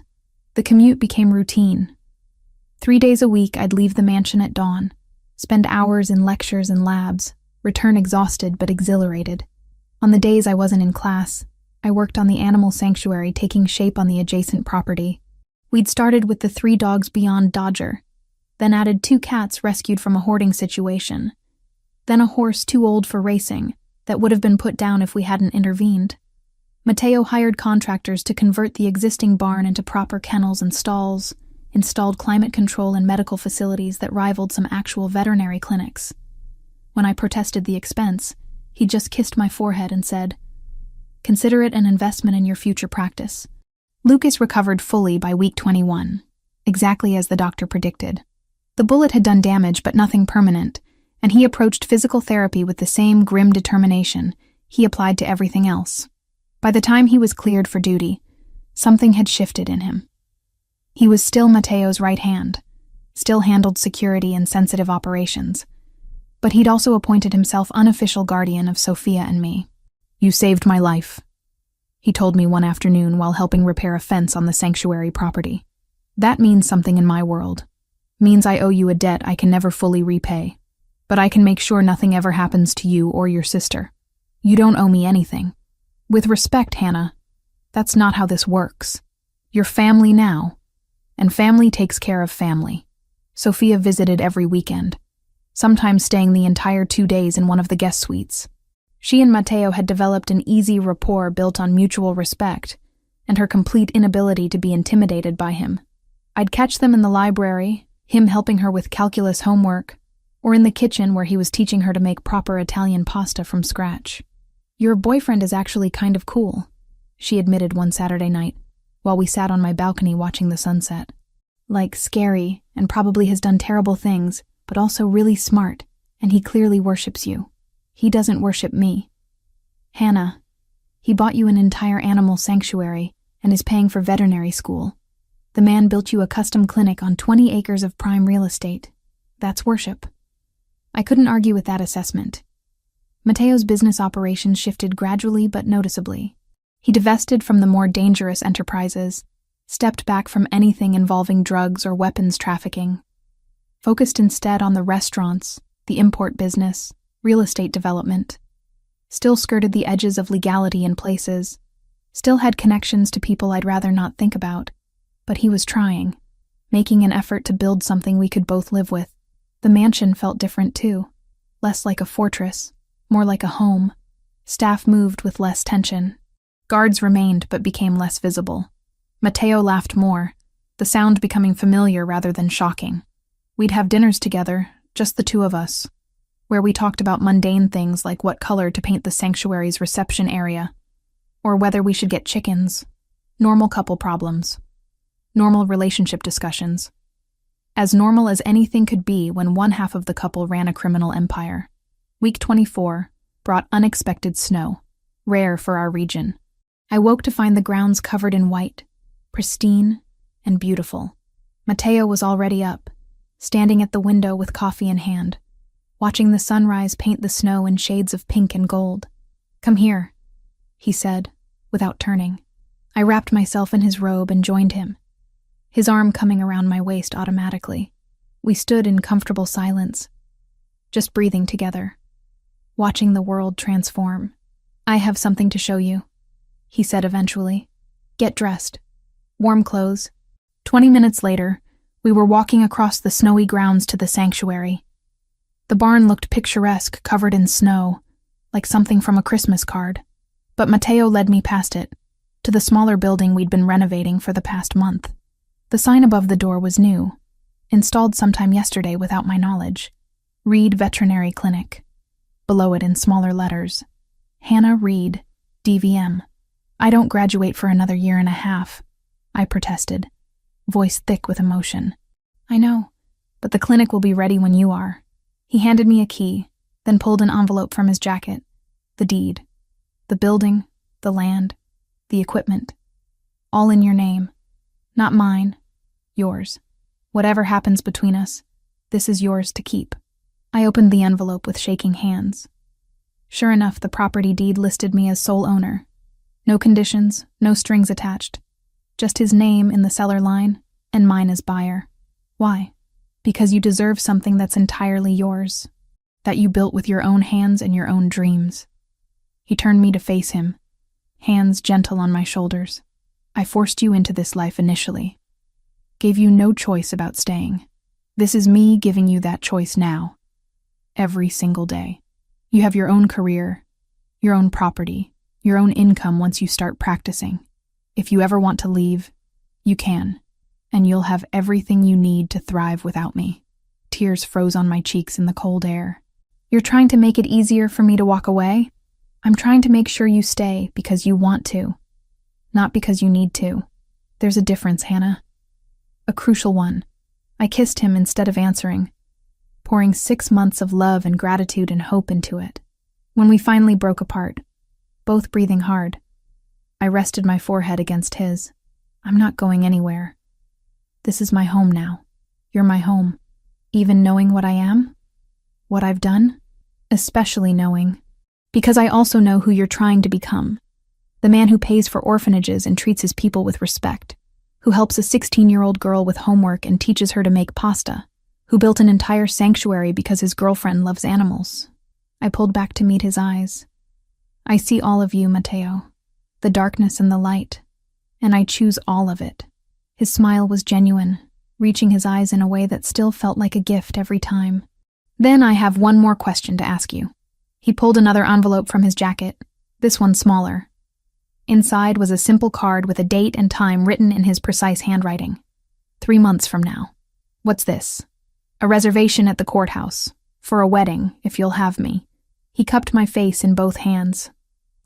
The commute became routine. 3 days a week, I'd leave the mansion at dawn, spend hours in lectures and labs, return exhausted but exhilarated. On the days I wasn't in class, I worked on the animal sanctuary taking shape on the adjacent property. We'd started with the 3 dogs beyond Dodger, then added 2 cats rescued from a hoarding situation, then a horse too old for racing that would have been put down if we hadn't intervened. Mateo hired contractors to convert the existing barn into proper kennels and stalls, installed climate control and medical facilities that rivaled some actual veterinary clinics. When I protested the expense, he just kissed my forehead and said, "Consider it an investment in your future practice." Lucas recovered fully by week 21, exactly as the doctor predicted. The bullet had done damage but nothing permanent, and he approached physical therapy with the same grim determination he applied to everything else. By the time he was cleared for duty, something had shifted in him. He was still Mateo's right hand, still handled security and sensitive operations, but he'd also appointed himself unofficial guardian of Sophia and me. You saved my life, he told me one afternoon while helping repair a fence on the sanctuary property. That means something in my world. Means I owe you a debt I can never fully repay. But I can make sure nothing ever happens to you or your sister. You don't owe me anything. With respect, Hannah, that's not how this works. You're family now, and family takes care of family. Sophia visited every weekend, sometimes staying the entire 2 days in one of the guest suites. She and Matteo had developed an easy rapport built on mutual respect and her complete inability to be intimidated by him. I'd catch them in the library, him helping her with calculus homework, or in the kitchen where he was teaching her to make proper Italian pasta from scratch. Your boyfriend is actually kind of cool, she admitted one Saturday night, while we sat on my balcony watching the sunset. Like scary, and probably has done terrible things, but also really smart, and he clearly worships you. He doesn't worship me. Hannah, he bought you an entire animal sanctuary and is paying for veterinary school. The man built you a custom clinic on 20 acres of prime real estate. That's worship. I couldn't argue with that assessment. Matteo's business operations shifted gradually but noticeably. He divested from the more dangerous enterprises, stepped back from anything involving drugs or weapons trafficking, focused instead on the restaurants, the import business, real estate development, still skirted the edges of legality in places, still had connections to people I'd rather not think about, but he was trying, making an effort to build something we could both live with. The mansion felt different too, less like a fortress, more like a home. Staff moved with less tension. Guards remained but became less visible. Matteo laughed more, the sound becoming familiar rather than shocking. We'd have dinners together, just the two of us, where we talked about mundane things like what color to paint the sanctuary's reception area, or whether we should get chickens. Normal couple problems. Normal relationship discussions. As normal as anything could be when one half of the couple ran a criminal empire. Week 24 brought unexpected snow, rare for our region. I woke to find the grounds covered in white, pristine and beautiful. Matteo was already up, standing at the window with coffee in hand, watching the sunrise paint the snow in shades of pink and gold. Come here, he said, without turning. I wrapped myself in his robe and joined him, his arm coming around my waist automatically. We stood in comfortable silence, just breathing together, watching the world transform. I have something to show you, he said eventually. Get dressed. Warm clothes. 20 minutes later, we were walking across the snowy grounds to the sanctuary. The barn looked picturesque, covered in snow, like something from a Christmas card. But Matteo led me past it, to the smaller building we'd been renovating for the past month. The sign above the door was new, installed sometime yesterday without my knowledge. Reed Veterinary Clinic. Below it in smaller letters, Hannah Reed, DVM. I don't graduate for another 1.5 years, I protested, voice thick with emotion. I know, but the clinic will be ready when you are. He handed me a key, then pulled an envelope from his jacket. The deed. The building, the land, the equipment. All in your name. Not mine, yours. Whatever happens between us, this is yours to keep. I opened the envelope with shaking hands. Sure enough, the property deed listed me as sole owner. No conditions, no strings attached. Just his name in the seller line, and mine as buyer. Why? Because you deserve something that's entirely yours, that you built with your own hands and your own dreams. He turned me to face him, hands gentle on my shoulders. I forced you into this life initially. Gave you no choice about staying. This is me giving you that choice now. Every single day. You have your own career, your own property, your own income once you start practicing. If you ever want to leave, you can, and you'll have everything you need to thrive without me. Tears froze on my cheeks in the cold air. You're trying to make it easier for me to walk away? I'm trying to make sure you stay because you want to, not because you need to. There's a difference, Hannah. A crucial one. I kissed him instead of answering, pouring 6 months of love and gratitude and hope into it. When we finally broke apart, both breathing hard, I rested my forehead against his. I'm not going anywhere. This is my home now. You're my home. Even knowing what I am? What I've done? Especially knowing Because I also know who you're trying to become. The man who pays for orphanages and treats his people with respect. Who helps a 16-year-old girl with homework and teaches her to make pasta. Who built an entire sanctuary because his girlfriend loves animals. I pulled back to meet his eyes. I see all of you, Matteo. The darkness and the light. And I choose all of it. His smile was genuine, reaching his eyes in a way that still felt like a gift every time. Then I have one more question to ask you. He pulled another envelope from his jacket, this one smaller. Inside was a simple card with a date and time written in his precise handwriting. 3 months from now. What's this? A reservation at the courthouse. For a wedding, if you'll have me. He cupped my face in both hands.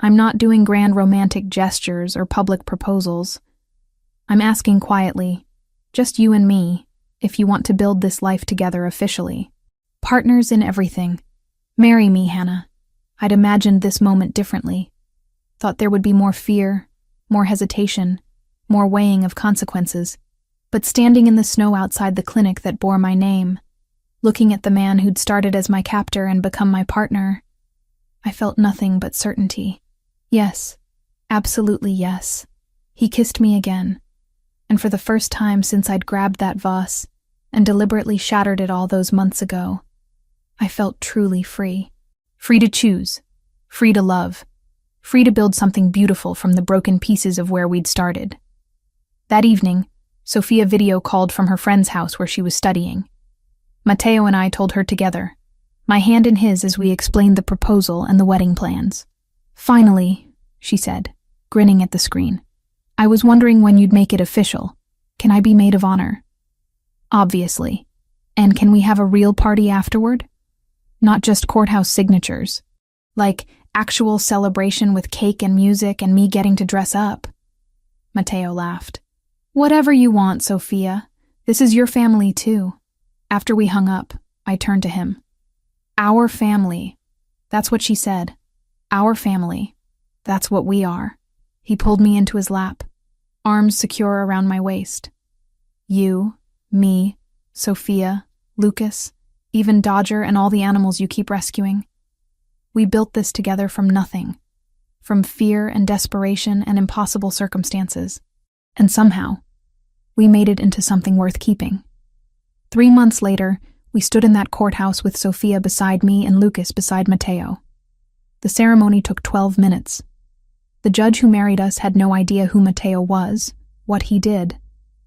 I'm not doing grand romantic gestures or public proposals. I'm asking quietly, just you and me, if you want to build this life together officially. Partners in everything. Marry me, Hannah. I'd imagined this moment differently. Thought there would be more fear, more hesitation, more weighing of consequences. But standing in the snow outside the clinic that bore my name, looking at the man who'd started as my captor and become my partner, I felt nothing but certainty. Yes, absolutely yes. He kissed me again. And for the first time since I'd grabbed that vase and deliberately shattered it all those months ago, I felt truly free. Free to choose. Free to love. Free to build something beautiful from the broken pieces of where we'd started. That evening, Sophia video called from her friend's house where she was studying. Matteo and I told her together, my hand in his as we explained the proposal and the wedding plans. Finally, she said, grinning at the screen. I was wondering when you'd make it official. Can I be maid of honor? Obviously. And can we have a real party afterward? Not just courthouse signatures. Like actual celebration with cake and music and me getting to dress up. Matteo laughed. Whatever you want, Sophia. This is your family too. After we hung up, I turned to him. Our family. That's what she said. Our family. That's what we are. He pulled me into his lap, arms secure around my waist. You, me, Sophia, Lucas, even Dodger and all the animals you keep rescuing. We built this together from nothing, from fear and desperation and impossible circumstances. And somehow, we made it into something worth keeping. 3 months later, we stood in that courthouse with Sophia beside me and Lucas beside Matteo. The ceremony took 12 minutes. The judge who married us had no idea who Matteo was, what he did,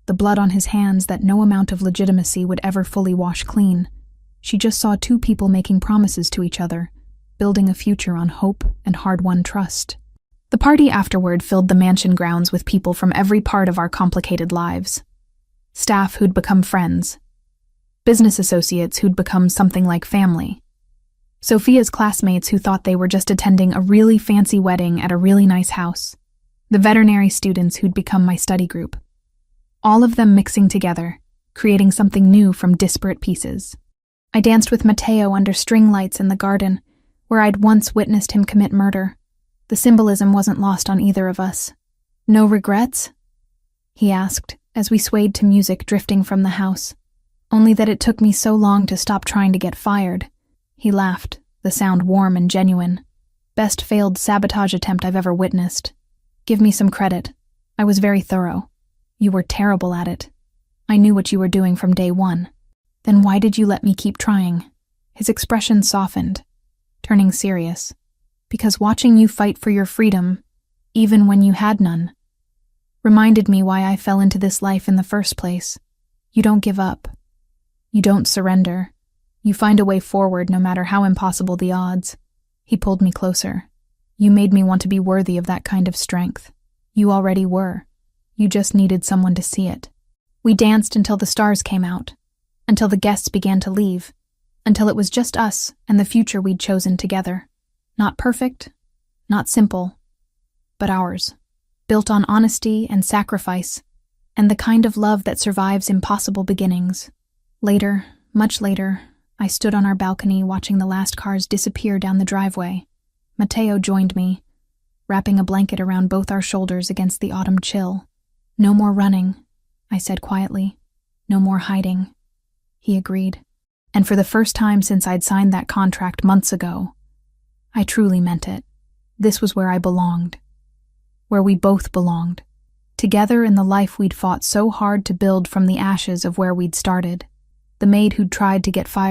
the blood on his hands that no amount of legitimacy would ever fully wash clean. She just saw 2 people making promises to each other, building a future on hope and hard-won trust. The party afterward filled the mansion grounds with people from every part of our complicated lives. Staff who'd become friends. Business associates who'd become something like family. Sophia's classmates who thought they were just attending a really fancy wedding at a really nice house. The veterinary students who'd become my study group. All of them mixing together, creating something new from disparate pieces. I danced with Matteo under string lights in the garden, where I'd once witnessed him commit murder. The symbolism wasn't lost on either of us. No regrets? He asked, as we swayed to music drifting from the house. Only that it took me so long to stop trying to get fired. He laughed, the sound warm and genuine. Best failed sabotage attempt I've ever witnessed. Give me some credit. I was very thorough. You were terrible at it. I knew what you were doing from day one. Then why did you let me keep trying? His expression softened, turning serious. Because watching you fight for your freedom, even when you had none, reminded me why I fell into this life in the first place. You don't give up. You don't surrender. You find a way forward no matter how impossible the odds. He pulled me closer. You made me want to be worthy of that kind of strength. You already were. You just needed someone to see it. We danced until the stars came out, until the guests began to leave, until it was just us and the future we'd chosen together. Not perfect, not simple, but ours. Built on honesty and sacrifice, and the kind of love that survives impossible beginnings. Later, much later, I stood on our balcony watching the last cars disappear down the driveway. Matteo joined me, wrapping a blanket around both our shoulders against the autumn chill. No more running, I said quietly. No more hiding. He agreed. And for the first time since I'd signed that contract months ago, I truly meant it. This was where I belonged. Where we both belonged. Together in the life we'd fought so hard to build from the ashes of where we'd started. The maid who'd tried to get fired